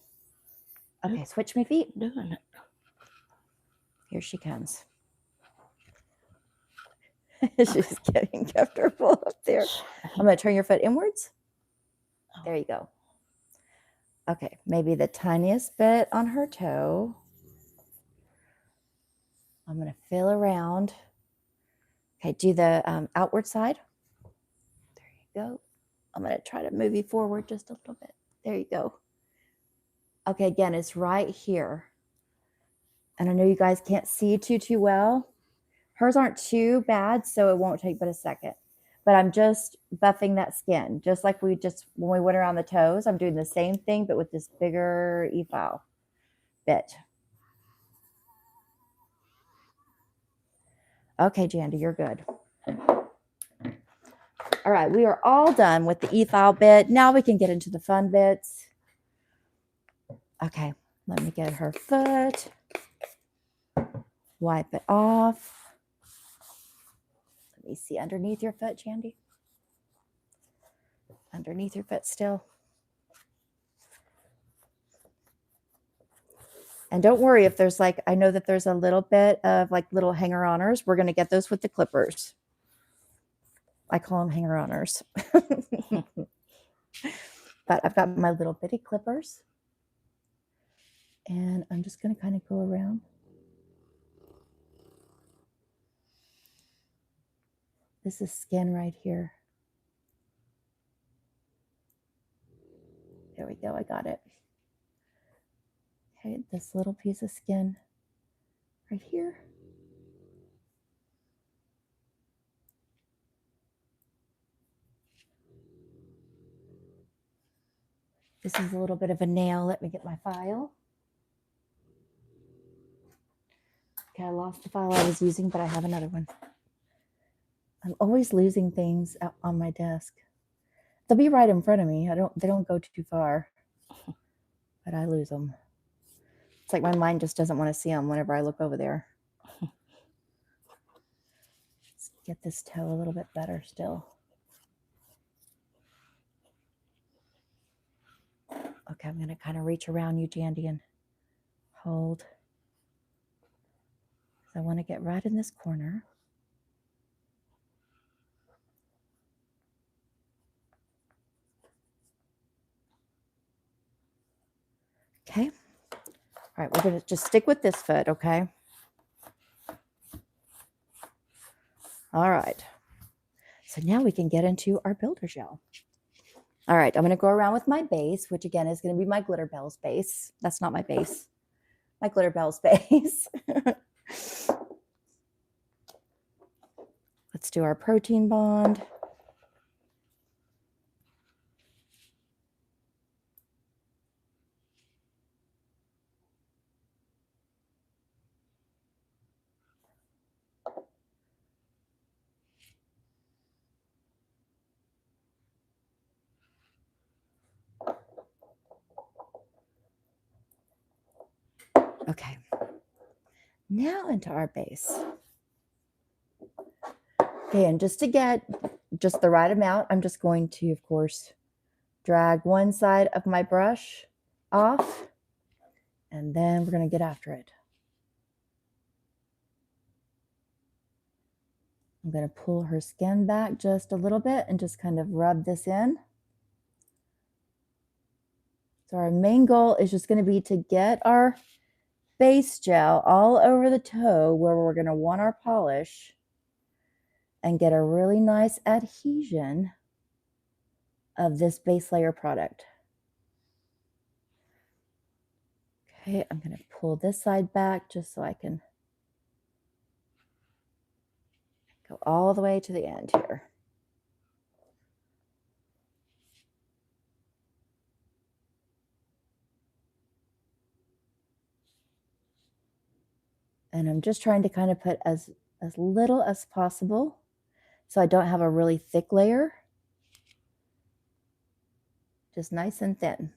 A: Okay, switch my feet.
B: doing it.
A: Here she comes. She's getting comfortable up there. I'm going to turn your foot inwards. There you go. Okay, maybe the tiniest bit on her toe. I'm going to feel around. Okay, do the outward side. There you go. I'm going to try to move you forward just a little bit. There you go. Okay, again, it's right here. And I know you guys can't see too well. Hers aren't too bad, so it won't take but a second. But I'm just buffing that skin, just like when we went around the toes. I'm doing the same thing, but with this bigger e-file bit. Okay, Jandy, you're good. All right, we are all done with the e-file bit. Now we can get into the fun bits. Okay, let me get her foot. Wipe it off. Let me see underneath your foot, Jandy. Underneath your foot still. And don't worry if there's like, I know that there's a little bit of like little hanger-oners. We're going to get those with the clippers. I call them hanger-oners. But I've got my little bitty clippers. And I'm just going to kind of go around. This is skin right here. There we go. I got it. Okay, this little piece of skin right here. This is a little bit of a nail. Let me get my file. Okay, I lost the file I was using, but I have another one. I'm always losing things out on my desk. They'll be right in front of me. They don't go too far, but I lose them. It's like my mind just doesn't want to see them whenever I look over there. Let's get this toe a little bit better still. Okay, I'm going to kind of reach around you, Jandy, and hold. I want to get right in this corner. Okay. All right, we're going to just stick with this foot, okay? All right. So now we can get into our builder gel. All right, I'm going to go around with my base, which again is going to be my Glitterbels base. That's not my base. My Glitterbels base. Let's do our protein bond. Okay, now into our base. Okay, and just to get just the right amount, I'm just going to, of course, drag one side of my brush off, and then we're going to get after it. I'm going to pull her skin back just a little bit and just kind of rub this in. So our main goal is just going to be to get our base gel all over the toe where we're going to want our polish and get a really nice adhesion of this base layer product. Okay, I'm going to pull this side back just so I can go all the way to the end here. And I'm just trying to kind of put as little as possible so I don't have a really thick layer. Just nice and thin.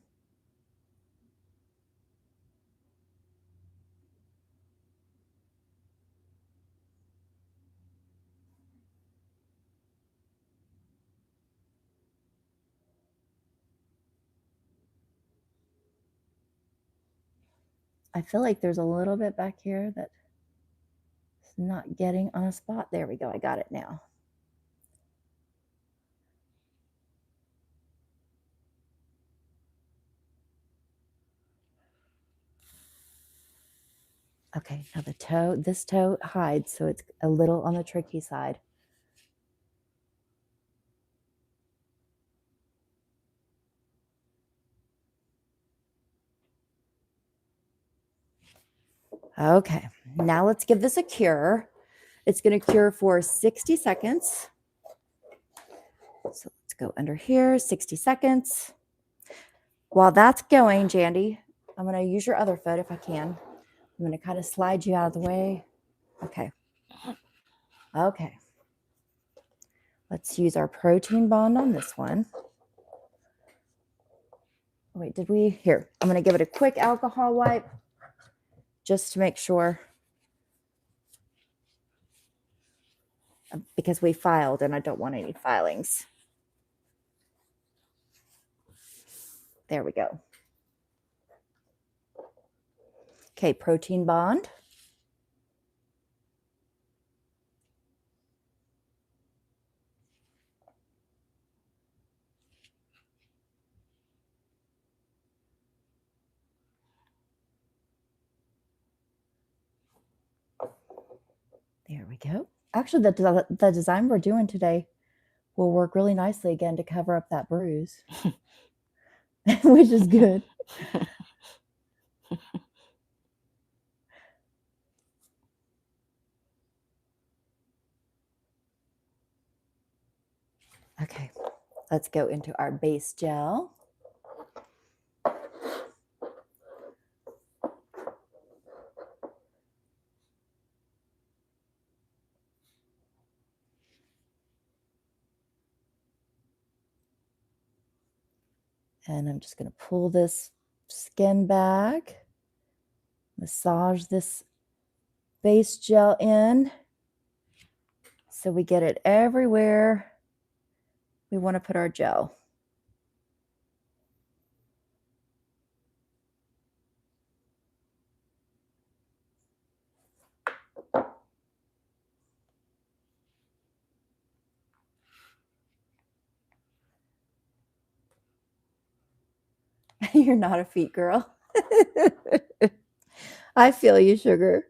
A: I feel like there's a little bit back here that's not getting on a spot. There we go. I got it now. Okay, now the toe, this toe hides, so it's a little on the tricky side. Okay, now let's give this a cure. It's going to cure for 60 seconds. So let's go under here, 60 seconds. While that's going, Jandy, I'm going to use your other foot if I can. I'm going to kind of slide you out of the way. Okay. Okay. Let's use our protein bond on this one. Wait, did we? Here, I'm going to give it a quick alcohol wipe just to make sure. Because we filed and I don't want any filings. There we go. Okay, protein bond. There we go. Actually, the design we're doing today will work really nicely again to cover up that bruise, which is good. Okay, let's go into our base gel. And I'm just going to pull this skin back, massage this base gel in so we get it everywhere we want to put our gel. You're not a feet girl. I feel you, sugar.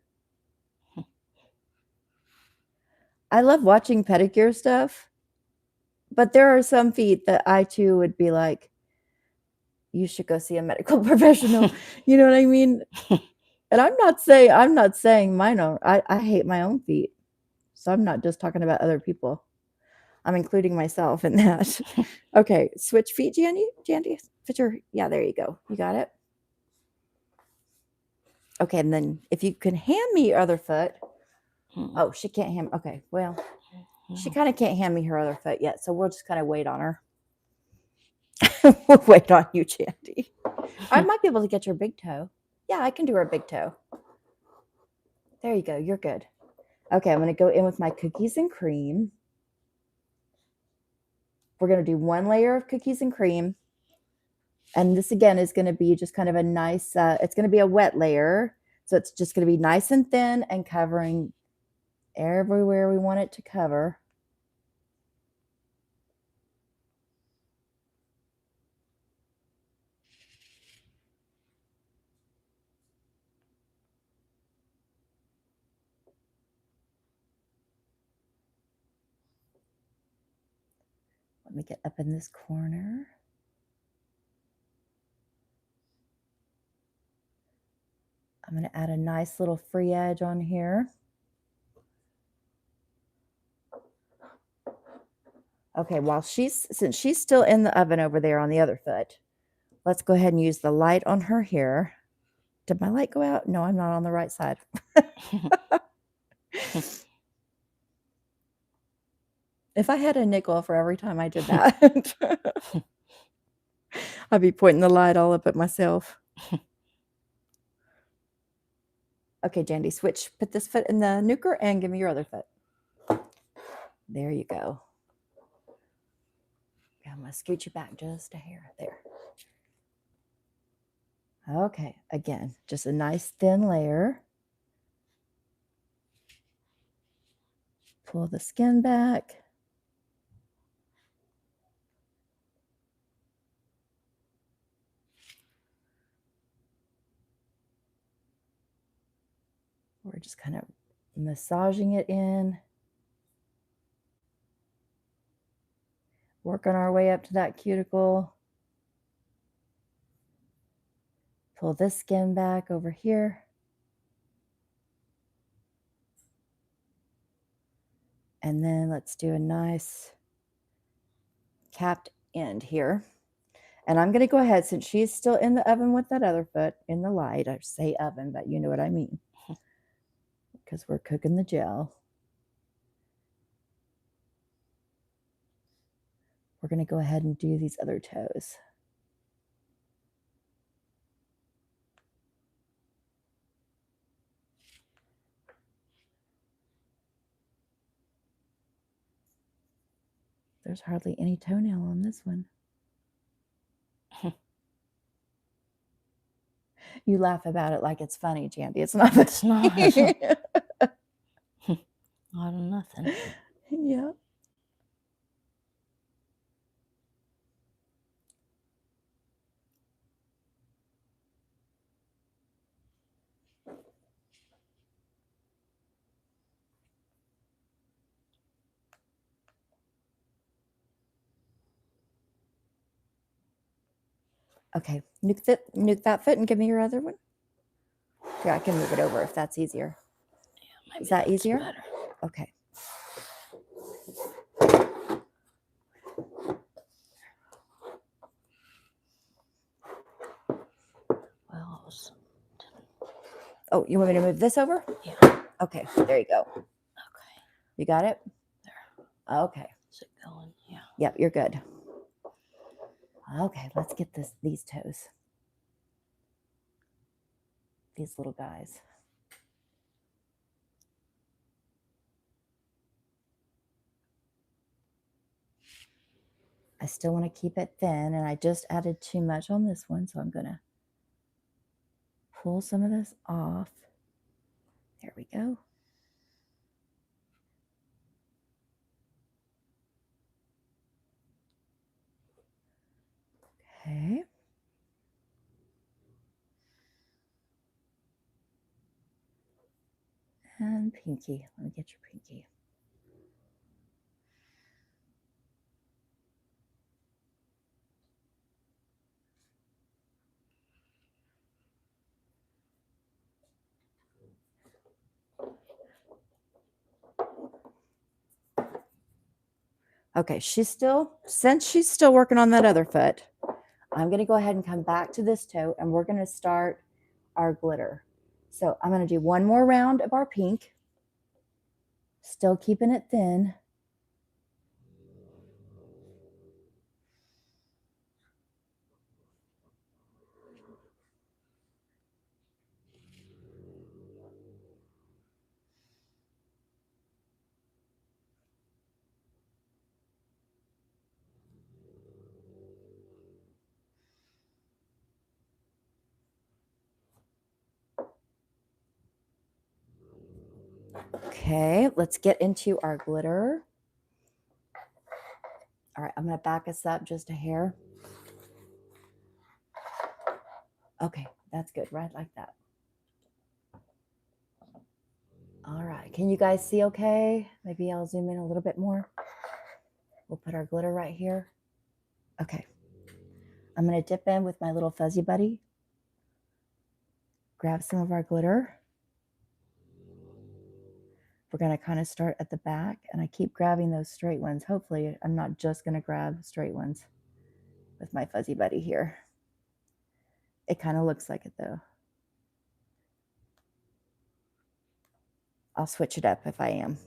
A: I love watching pedicure stuff, but there are some feet that I too would be like, you should go see a medical professional. You know what I mean? And I'm not saying mine are. I hate my own feet. So I'm not just talking about other people. I'm including myself in that. Okay, switch feet, Jandy. Jandy, switch your, yeah, there you go. You got it. Okay, and then if you can hand me your other foot. Oh, she can't hand. Okay, well, she kind of can't hand me her other foot yet, so we'll just kind of wait on her. We'll wait on you, Jandy. I might be able to get your big toe. Yeah, I can do her big toe. There you go. You're good. Okay, I'm going to go in with my cookies and cream. We're going to do one layer of cookies and cream. And this, again, is going to be just kind of a nice, it's going to be a wet layer. So it's just going to be nice and thin and covering everywhere we want it to cover. Let me get up in this corner. I'm going to add a nice little free edge on here. Okay, since she's still in the oven over there on the other foot, let's go ahead and use the light on her here. Did my light go out? No, I'm not on the right side. If I had a nickel for every time I did that, I'd be pointing the light all up at myself. Okay, Jandy, switch. Put this foot in the nuker and give me your other foot. There you go. I'm going to scoot you back just a hair there. Okay, again, just a nice thin layer. Pull the skin back. We're just kind of massaging it in. Working our way up to that cuticle. Pull this skin back over here. And then let's do a nice capped end here. And I'm going to go ahead, since she's still in the oven with that other foot in the light. I say oven, but you know what I mean. Because we're cooking the gel. We're going to go ahead and do these other toes. There's hardly any toenail on this one. You laugh about it like it's funny, Jandy. It's not.
B: It's not. Not nothing.
A: Yeah. Okay, nuke that foot and give me your other one. Yeah, I can move it over if that's easier.
B: Yeah,
A: is that easier?
B: Better.
A: Okay.
B: Well,
A: oh, you want me to move this over?
B: Yeah.
A: Okay, there you go.
B: Okay.
A: You got it?
B: There.
A: Okay.
B: Is it going? Yeah.
A: Yep, you're good. Okay, let's get these toes. These little guys. I still want to keep it thin, and I just added too much on this one, so I'm going to pull some of this off. There we go. Okay. And pinky. Let me get your pinky. Okay, since she's still working on that other foot, I'm going to go ahead and come back to this toe and we're going to start our glitter. So I'm going to do one more round of our pink, still keeping it thin. Okay, let's get into our glitter. All right, I'm going to back us up just a hair. Okay, that's good, right like that. All right, can you guys see okay? Maybe I'll zoom in a little bit more. We'll put our glitter right here. Okay, I'm going to dip in with my little fuzzy buddy. Grab some of our glitter. We're going to kind of start at the back, and I keep grabbing those straight ones. Hopefully, I'm not just going to grab straight ones with my fuzzy buddy here. It kind of looks like it, though. I'll switch it up if I am.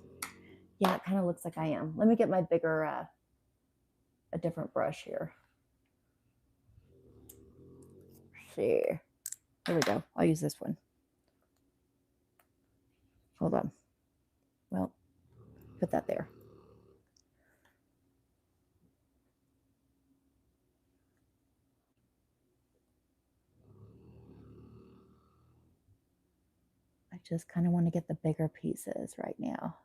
A: Yeah, it kind of looks like I am. Let me get my bigger, a different brush here. See. Here we go. I'll use this one. Hold on. Well, put that there. I just kind of want to get the bigger pieces right now.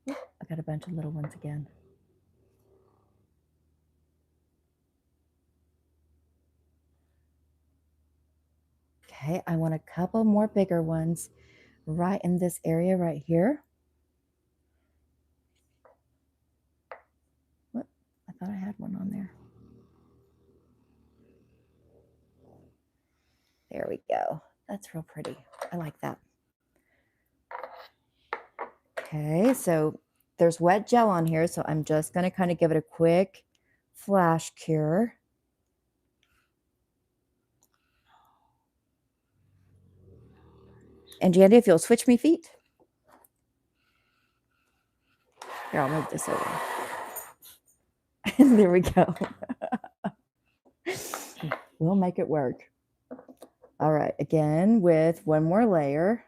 A: I got a bunch of little ones again. Okay, I want a couple more bigger ones right in this area right here. What? I thought I had one on there. There we go. That's real pretty. I like that. Okay, so there's wet gel on here, so I'm just going to kind of give it a quick flash cure. And Jandy, if you'll switch me feet. Here, I'll move this over. There we go. We'll make it work. All right, again with one more layer.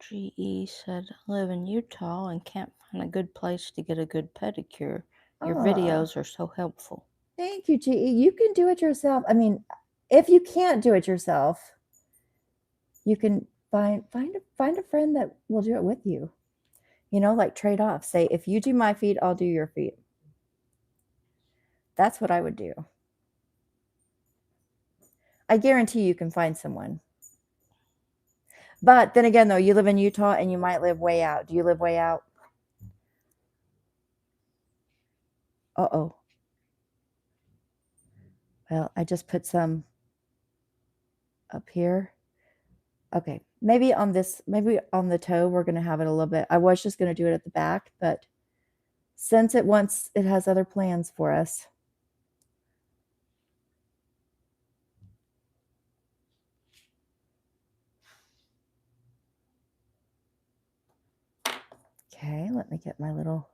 B: GE said, I live in Utah and can't find a good place to get a good pedicure. Your
A: Ah.
B: videos are so helpful.
A: Thank you, GE. You can do it yourself. I mean, if you can't do it yourself, you can find a friend that will do it with you. You know, like trade off. Say, if you do my feet, I'll do your feet. That's what I would do. I guarantee you can find someone. But then again, though, you live in Utah and you might live way out. Do you live way out? Uh-oh. Well, I just put some up here. Okay, maybe on the toe, we're going to have it a little bit. I was just going to do it at the back, but since it has other plans for us. Okay, let me get my little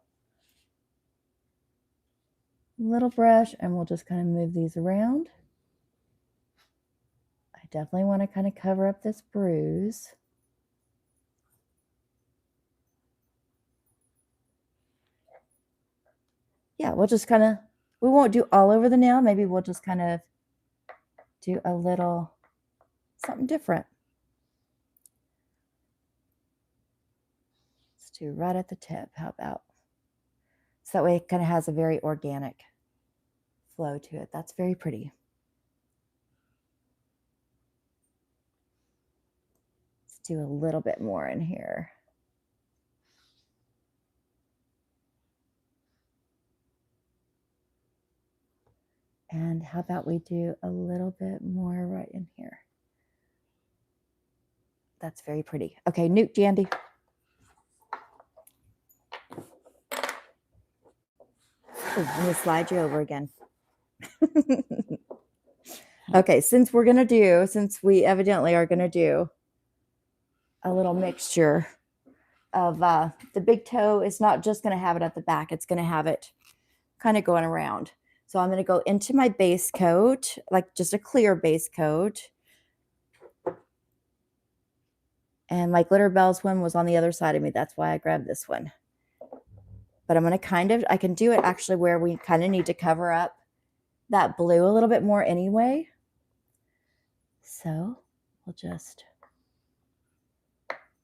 A: brush and we'll just kind of move these around. I definitely want to kind of cover up this bruise. Yeah, we'll just kind of, we won't do all over the nail. Maybe we'll just kind of do a little something different. Let's do right at the tip. How about? So that way it kind of has a very organic flow to it. That's very pretty. Let's do a little bit more in here. And how about we do a little bit more right in here? That's very pretty. Okay, Nuke Jandy. Oh, I'm going to slide you over again. Okay, since we evidently are going to do a little mixture of the big toe is not just going to have it at the back, it's going to have it kind of going around. So I'm going to go into my base coat, like just a clear base coat. And my Glitterbels one was on the other side of me. That's why I grabbed this one. But I'm going to I can do it actually where we kind of need to cover up that blue a little bit more anyway. So we'll just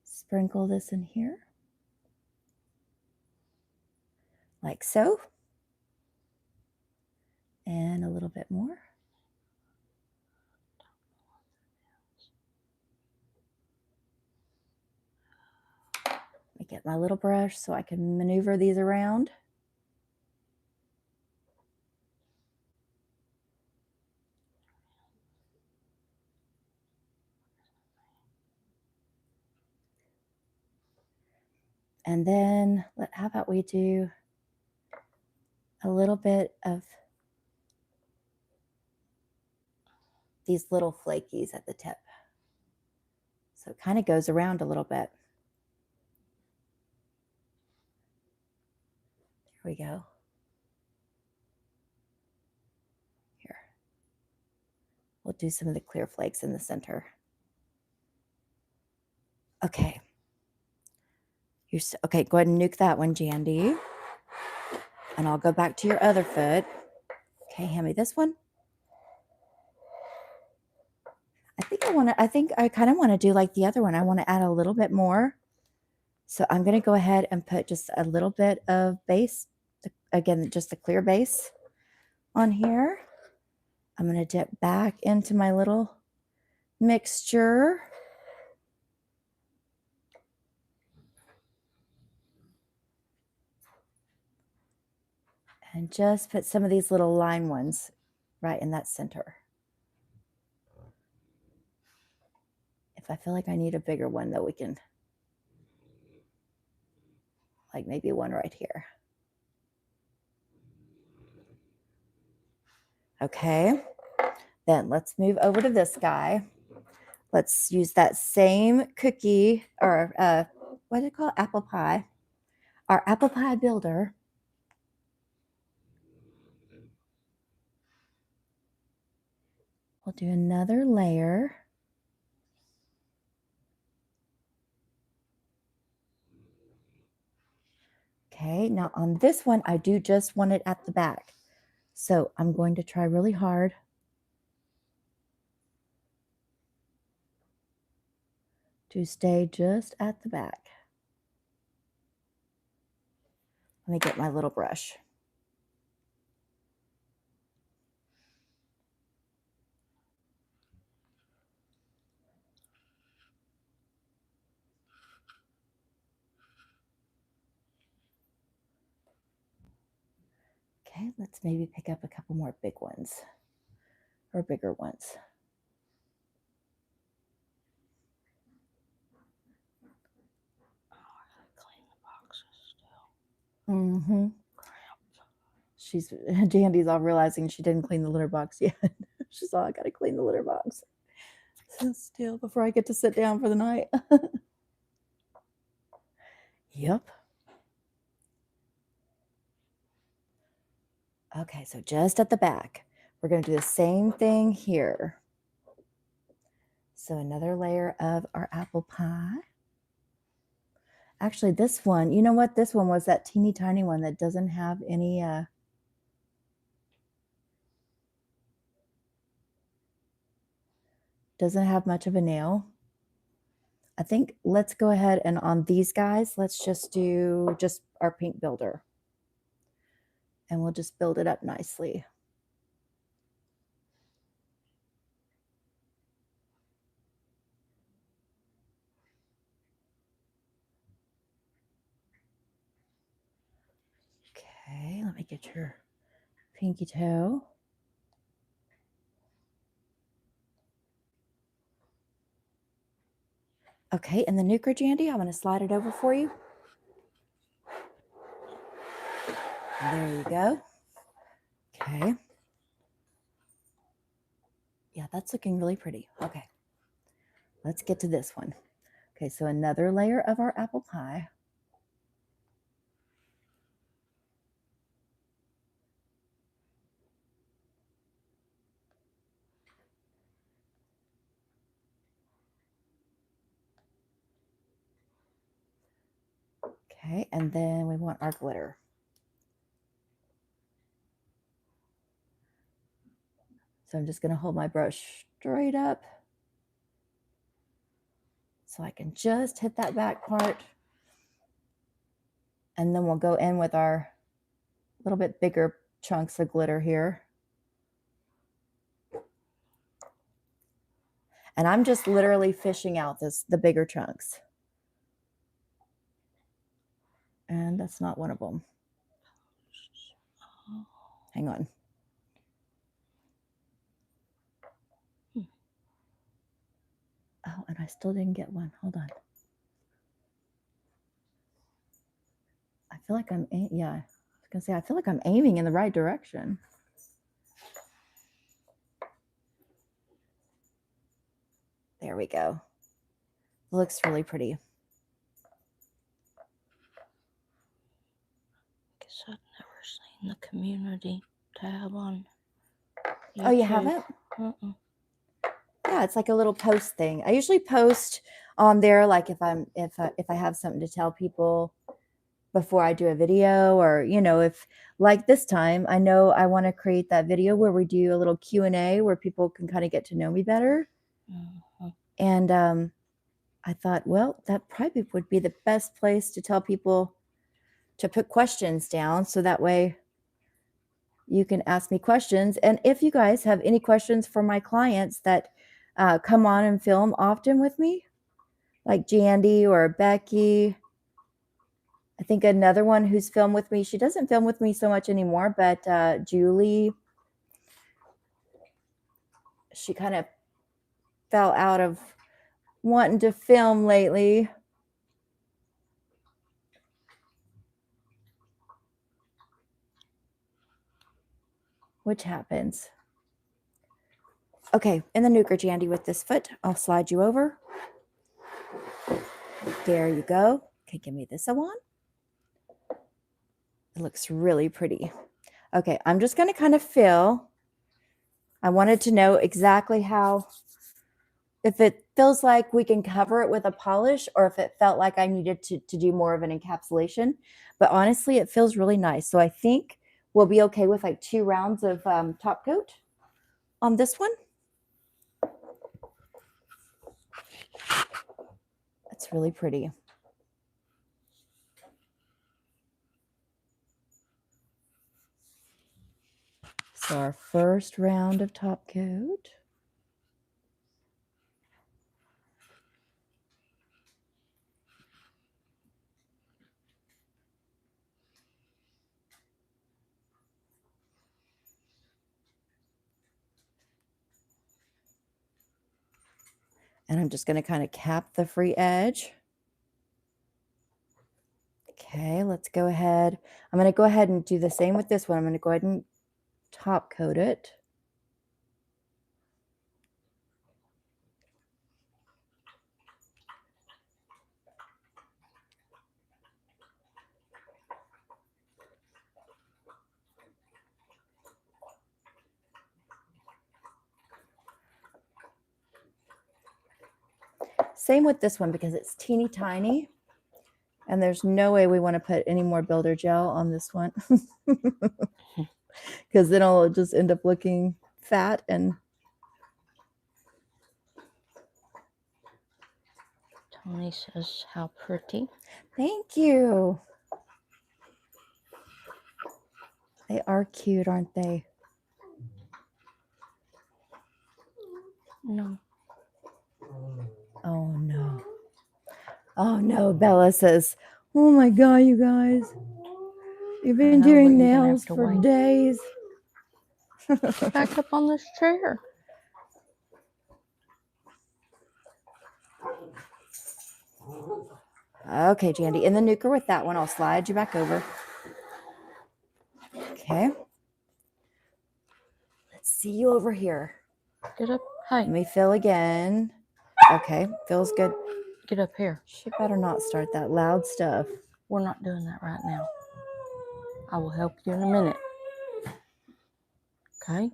A: sprinkle this in here. Like so. And a little bit more. Let me get my little brush so I can maneuver these around. And then how about we do a little bit of these little flakies at the tip. So it kind of goes around a little bit. There we go. Here. We'll do some of the clear flakes in the center. Okay. Okay, go ahead and nuke that one, Jandy. And I'll go back to your other foot. Okay, hand me this one. I think I kind of want to do like the other one. I want to add a little bit more. So I'm going to go ahead and put just a little bit of base. Again, just the clear base on here. I'm going to dip back into my little mixture. And just put some of these little line ones right in that center. If I feel like I need a bigger one, though, we can, like maybe one right here. Okay, then let's move over to this guy. Let's use that same cookie, or what do you call it? Apple pie. Our apple pie builder. We'll do another layer. Okay, now on this one, I do just want it at the back. So I'm going to try really hard to stay just at the back. Let me get my little brush. Okay, let's maybe pick up a couple more big ones or bigger ones.
B: Clean the boxes still.
A: Mm-hmm. Jandy's all realizing she didn't clean the litter box yet. She's all, I gotta clean the litter box still before I get to sit down for the night. Yep. Okay, so just at the back, we're going to do the same thing here. So another layer of our apple pie. Actually, this one, you know what? This one was that teeny tiny one that doesn't have any, doesn't have much of a nail. I think let's go ahead and on these guys, let's just do just our pink builder. And we'll just build it up nicely. Okay, let me get your pinky toe. Okay, and the nucra Jandy, I'm going to slide it over for you. There you go. Okay. Yeah, that's looking really pretty. Okay. Let's get to this one. Okay, so another layer of our apple pie. Okay, and then we want our glitter. So I'm just going to hold my brush straight up so I can just hit that back part. And then we'll go in with our little bit bigger chunks of glitter here. And I'm just literally fishing out the bigger chunks. And that's not one of them. Hang on. Oh, and I still didn't get one. Hold on. I feel like I'm, yeah, I was going to say, I feel like I'm aiming in the right direction. There we go. Looks really pretty.
B: Guess I've never seen the community tab on YouTube.
A: Oh, you haven't? Yeah, it's like a little post thing. I usually post on there, like if I have something to tell people before I do a video, or if like this time, I know I want to create that video where we do a little Q&A where people can kind of get to know me better. And I thought, well, that probably would be the best place to tell people to put questions down, so that way you can ask me questions. And if you guys have any questions for my clients that come on and film often with me, like Jandy or Becky, I think another one who's filmed with me, she doesn't film with me so much anymore, but Julie, she kind of fell out of wanting to film lately. Which happens. Okay, in the nucra Jandy with this foot, I'll slide you over. There you go. Okay, give me this one. It looks really pretty. Okay, I'm just going to kind of fill. I wanted to know exactly how, if it feels like we can cover it with a polish, or if it felt like I needed to do more of an encapsulation. But honestly, it feels really nice. So I think we'll be okay with like 2 rounds of top coat on this one. That's really pretty. So our first round of top coat. And I'm just going to kind of cap the free edge. Okay, let's go ahead. I'm going to go ahead and do the same with this one. I'm going to go ahead and top coat it. Same with this one because it's teeny tiny. And there's no way we want to put any more builder gel on this one. Because then it'll just end up looking fat. And
B: Tony says, how pretty.
A: thank you. They are cute, aren't they?
B: No.
A: Oh, no. Oh, no. Bella says, oh, my God, you guys. You've been doing nails for days.
B: Back up on this chair.
A: Okay, Jandy, in the nuker with that one, I'll slide you back over. Okay. Let's see you over here.
B: Get up. Hey,
A: Let me fill again. Okay, feels good.
B: get up here.
A: She better not start that loud stuff.
B: We're not doing that right now. I will help you in a minute. Okay?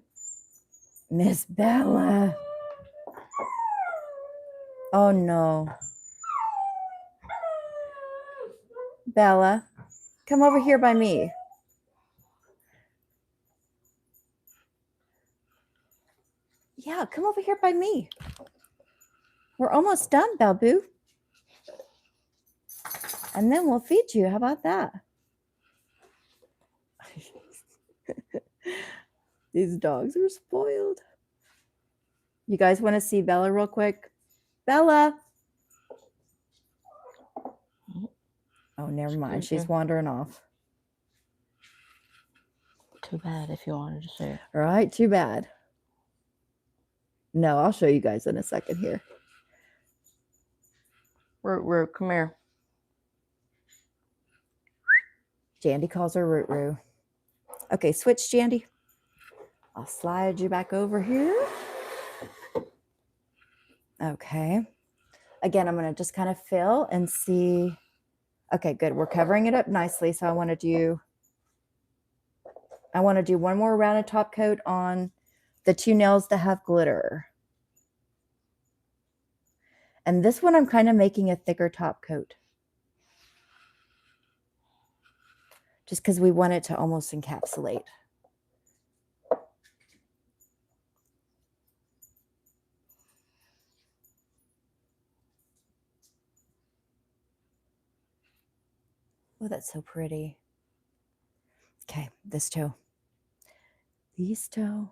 A: Miss Bella. Oh no. Bella, come over here by me. Yeah, come over here by me. We're almost done, Babu. And then we'll feed you. How about that? These dogs are spoiled. You guys want to see Bella real quick? Bella. Oh, never mind. She's wandering off.
B: Too bad if you wanted to see it.
A: All right, too bad. No, I'll show you guys in a second here.
B: Root, come here.
A: Jandy calls her Root Roo. Okay, switch, Jandy. I'll slide you back over here. Okay. Again, I'm going to just kind of fill and see. Okay, good. We're covering it up nicely. So I want to do one more round of top coat on the two nails that have glitter. And this one, I'm kind of making a thicker top coat. Just because we want it to almost encapsulate. Oh, that's so pretty. Okay, this toe. These toe.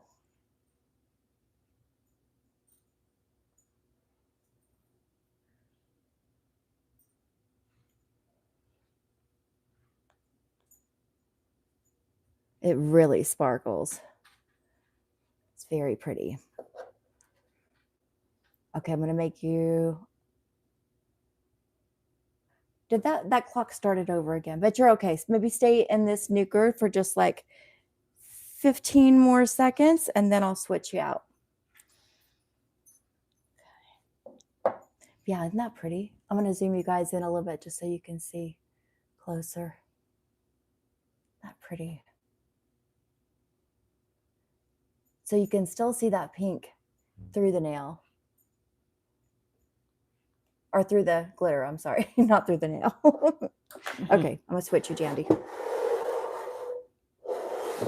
A: It really sparkles. It's very pretty. Okay, I'm going to make you... Did that clock started over again? But you're okay. So maybe stay in this nuker for just like 15 more seconds, and then I'll switch you out. Okay. Yeah, isn't that pretty? I'm going to zoom you guys in a little bit just so you can see closer. That pretty. So you can still see that pink through the nail. Or through the glitter, I'm sorry. Not through the nail. Okay, I'm going to switch you, Jandy.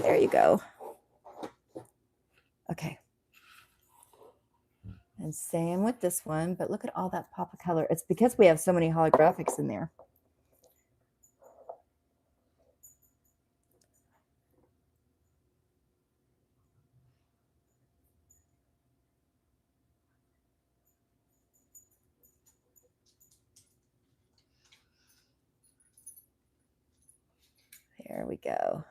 A: There you go. Okay. And same with this one, but look at all that pop of color. It's because we have so many holographics in there. There we go.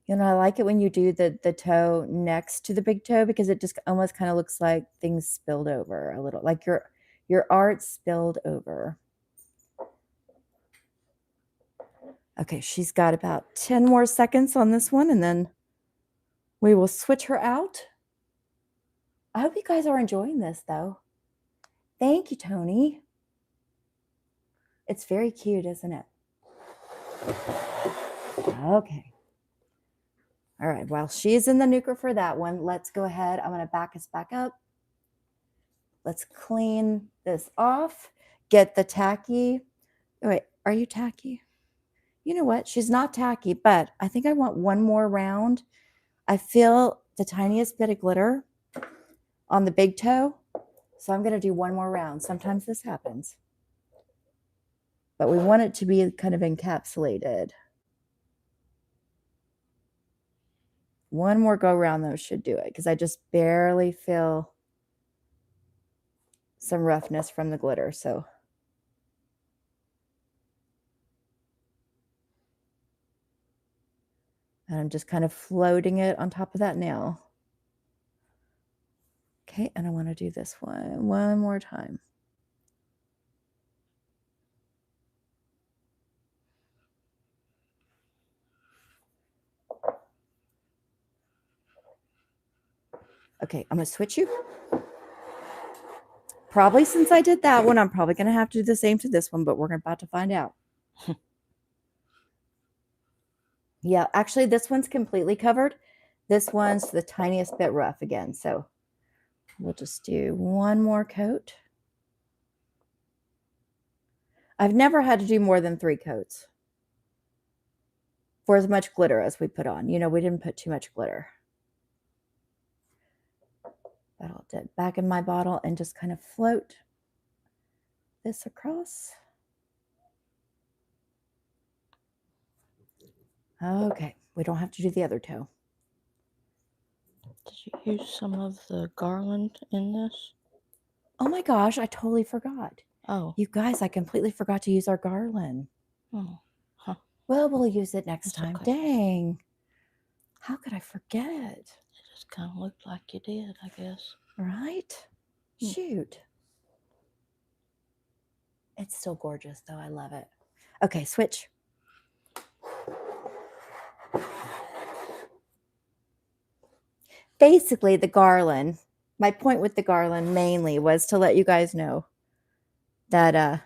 A: You know, I like it when you do the toe next to the big toe because it just almost kind of looks like things spilled over a little, like your art spilled over. Okay, she's got about 10 more seconds on this one, and then we will switch her out. I hope you guys are enjoying this, though. Thank you, Tony. It's very cute, isn't it? Okay. All right, while she's in the nuker for that one, let's go ahead. I'm going to back us back up. Let's clean this off. Get the tacky. Wait, are you tacky? You know what? She's not tacky, but I think I want one more round. I feel the tiniest bit of glitter on the big toe. So I'm going to do one more round. Sometimes this happens. But we want it to be kind of encapsulated. One more go around though should do it because I just barely feel some roughness from the glitter. So And I'm just kind of floating it on top of that nail. Okay, and I want to do this one more time. Okay, I'm going to switch you. Probably since I did that one, I'm probably going to have to do the same to this one, but we're about to find out. Yeah, actually, this one's completely covered. This one's the tiniest bit rough again, so we'll just do one more coat. I've never had to do more than 3 coats for as much glitter as we put on. You know, we didn't put too much glitter. That'll dip back in my bottle and just kind of float this across. Okay, we don't have to do the other toe.
B: Did you use some of the garland in this?
A: Oh my gosh, I totally forgot.
B: Oh.
A: You guys, I completely forgot to use our garland.
B: Oh. Huh.
A: Well, we'll use it next
B: That's
A: time.
B: okay.
A: Dang. How could I forget?
B: It just kind of looked like you did, I guess.
A: Right? Shoot. It's still gorgeous, though. I love it. Okay, switch. Basically, the garland, my point with the garland mainly was to let you guys know that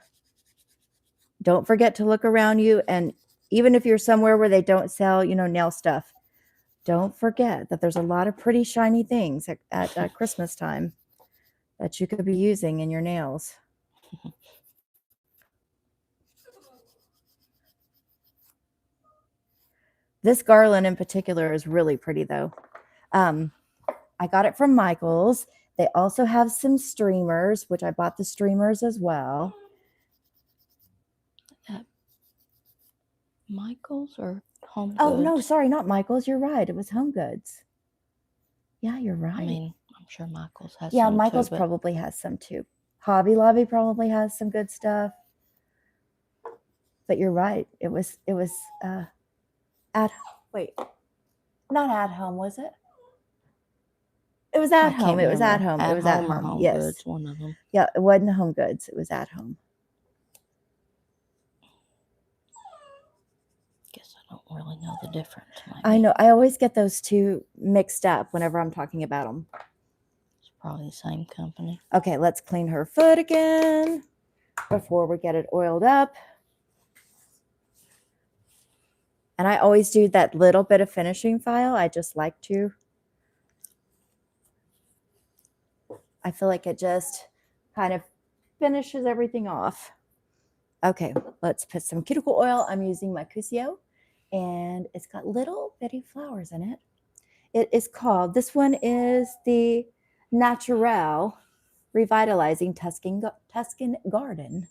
A: don't forget to look around you. And even if you're somewhere where they don't sell, you know, nail stuff, don't forget that there's a lot of pretty shiny things at Christmas time that you could be using in your nails. This garland in particular is really pretty, though. I got it from Michael's. They also have some streamers, which I bought the streamers as well.
B: Michael's or Home Goods?
A: Oh, no, sorry, not Michael's. You're right. It was Home Goods. Yeah, you're right.
B: I mean, I'm sure Michael's has
A: yeah,
B: some
A: Michael's
B: too,
A: probably has some too. Hobby Lobby probably has some good stuff. But you're right. It was not at home, was it? It was at home. It was at home. It was at home.
B: Home
A: Yes.
B: Goods, one of them.
A: Yeah, it wasn't Home Goods. It was at home.
B: Guess I don't really know the difference. Maybe.
A: I know. I always get those two mixed up whenever I'm talking about them.
B: It's probably the same company.
A: Okay, let's clean her foot again before we get it oiled up. And I always do that little bit of finishing file. I just like to. I feel like it just kind of finishes everything off. Okay, let's put some cuticle oil. I'm using my Cuticle, and it's got little bitty flowers in it. It is called, this one is the Natural Revitalizing Tuscan Garden.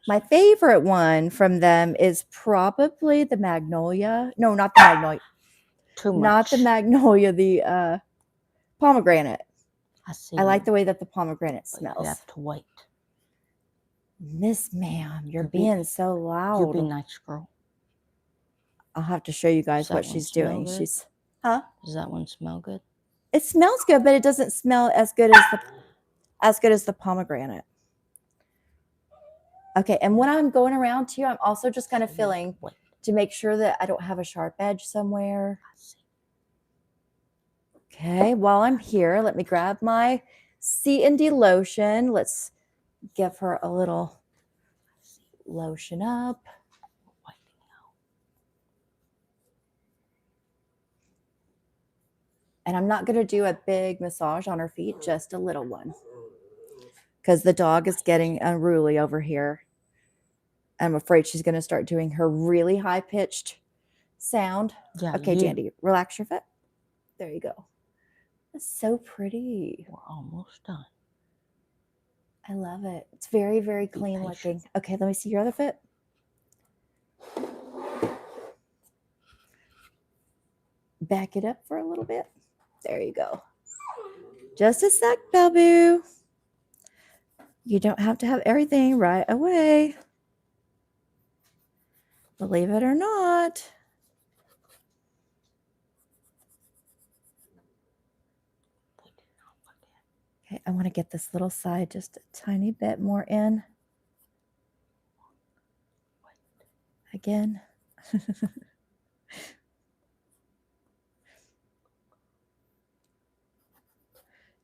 A: My favorite one from them is probably the Magnolia. No, not the Magnolia.
B: Too much.
A: Not the Magnolia, the pomegranate.
B: I see.
A: I like the way that the pomegranate smells.
B: You have to wait.
A: Miss Ma'am, you're being so loud.
B: You be nice, girl.
A: I'll have to show you guys what she's doing.
B: Good?
A: She's,
B: Does that one smell good?
A: It smells good, but it doesn't smell as good as the pomegranate. Okay, and when I'm going around too, I'm also just kind of feeling to make sure that I don't have a sharp edge somewhere. Okay, while I'm here, let me grab my C&D lotion. Let's give her a little lotion up. And I'm not going to do a big massage on her feet, just a little one. Because the dog is getting unruly over here. I'm afraid she's going to start doing her really high-pitched sound.
B: Yeah,
A: okay, Jandy, relax your foot. There you go. That's so pretty.
B: We're almost done.
A: I love it. It's very, very clean looking. Okay, let me see your other foot. Back it up for a little bit. There you go. Just a sec, Bellboo. You don't have to have everything right away. Believe it or not. Okay, I want to get this little side just a tiny bit more in. Again.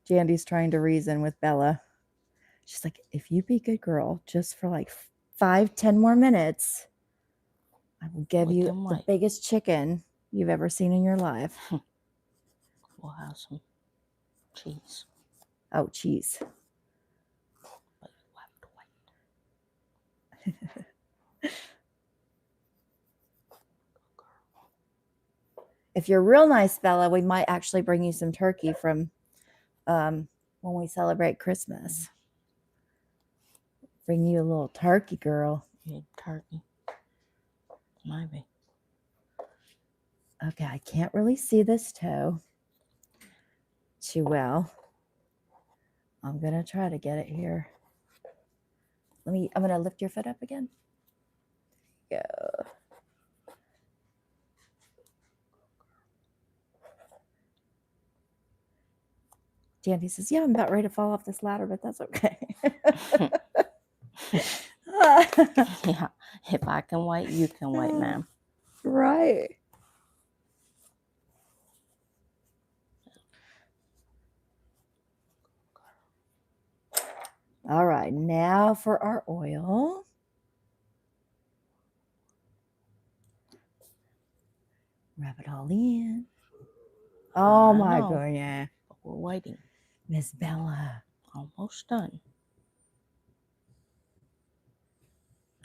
A: Jandy's trying to reason with Bella. She's like, if you be a good girl just for like 5-10 more minutes, I will give you the biggest chicken you've ever seen in your life.
B: We'll have some cheese.
A: Oh, cheese.
B: But you have to wait.
A: If you're real nice, Bella, we might actually bring you some turkey from when we celebrate Christmas. Bring you a little turkey, girl.
B: Yeah, turkey. Maybe.
A: Okay, I can't really see this toe too well. I'm gonna try to get it here. I'm gonna lift your foot up again. Go. Jandy says, yeah, I'm about ready to fall off this ladder, but that's okay.
B: Yeah, if I can wait, you can wait, ma'am.
A: Right. All right, now for our oil. Rub it all in. Oh my goodness.
B: But we're waiting.
A: Miss Bella.
B: Almost done.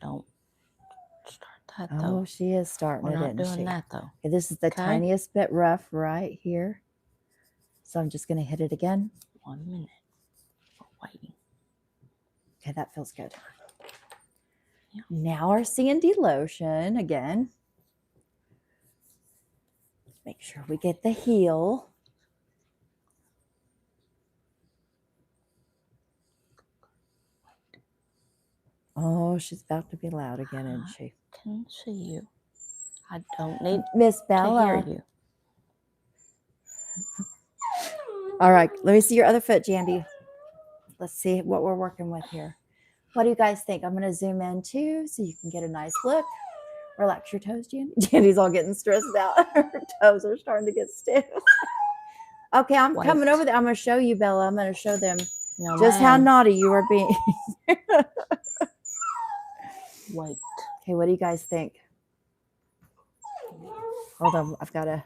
B: Don't start that though.
A: Oh, she is starting
B: We're
A: it,
B: not
A: isn't
B: doing
A: she?
B: that though.
A: Okay, this is the tiniest bit rough right here. So I'm just going to hit it again.
B: 1 minute. We're waiting.
A: Okay, that feels good.
B: Yeah.
A: Now our C&D lotion again. Make sure we get the heel. Oh, she's about to be loud again, isn't she?
B: I can see you. I don't need
A: Miss Bella.
B: to hear you.
A: All right, let me see your other foot, Jandy. Let's see what we're working with here. What do you guys think? I'm going to zoom in too so you can get a nice look. Relax your toes, Jandy. Jandy's all getting stressed out. Her toes are starting to get stiff. Okay, I'm coming over there. I'm going to show you, Bella. I'm going to show them just how naughty you are being.
B: Wait.
A: Okay, what do you guys think? Hold on, I've got a...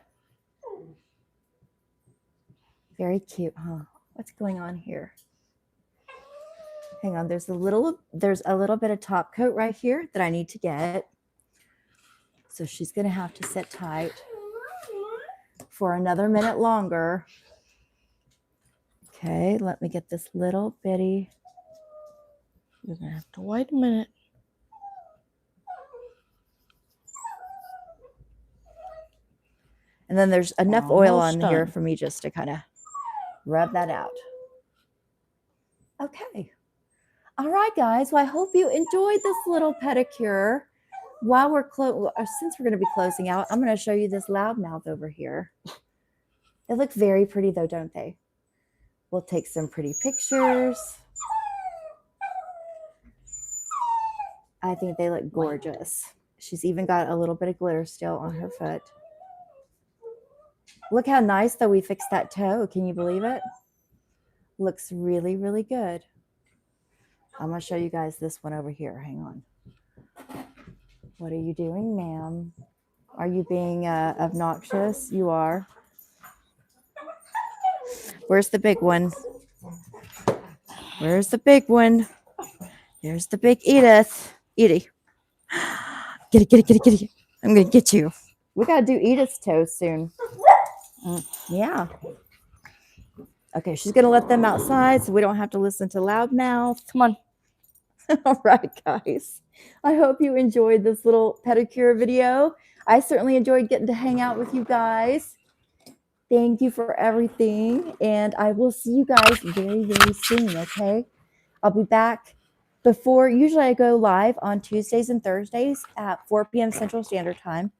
A: Very cute, huh? What's going on here? Hang on, there's a little bit of top coat right here that I need to get. So she's gonna have to sit tight for another minute longer. Okay, let me get this little bitty.
B: You're gonna have to wait a minute.
A: And then there's enough oil on here for me just to kind of rub that out. Okay. All right, guys. Well, I hope you enjoyed this little pedicure. While we're since we're going to be closing out, I'm going to show you this loudmouth over here. They look very pretty, though, don't they? We'll take some pretty pictures. I think they look gorgeous. She's even got a little bit of glitter still on her foot. Look how nice, though, we fixed that toe. Can you believe it? Looks really, really good. I'm going to show you guys this one over here. Hang on. What are you doing, ma'am? Are you being obnoxious? You are. Where's the big one? Where's the big one? There's the big Edith. Edie. Get it, get it, get it, get it. I'm going to get you. We got to do Edith's toes soon. Yeah. Okay, she's going to let them outside so we don't have to listen to loudmouth.
B: Come on.
A: All right, guys. I hope you enjoyed this little pedicure video. I certainly enjoyed getting to hang out with you guys. Thank you for everything. And I will see you guys very, very soon, okay? I'll be back before, usually I go live on Tuesdays and Thursdays at 4 p.m. Central Standard Time,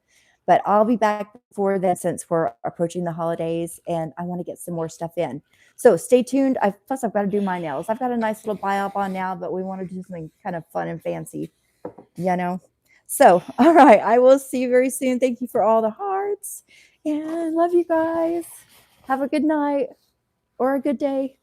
A: but I'll be back before then since we're approaching the holidays and I want to get some more stuff in. So stay tuned. Plus I've got to do my nails. I've got a nice little buy-up on now, but we want to do something kind of fun and fancy, you know? So, all right, I will see you very soon. Thank you for all the hearts and love you guys. Have a good night or a good day.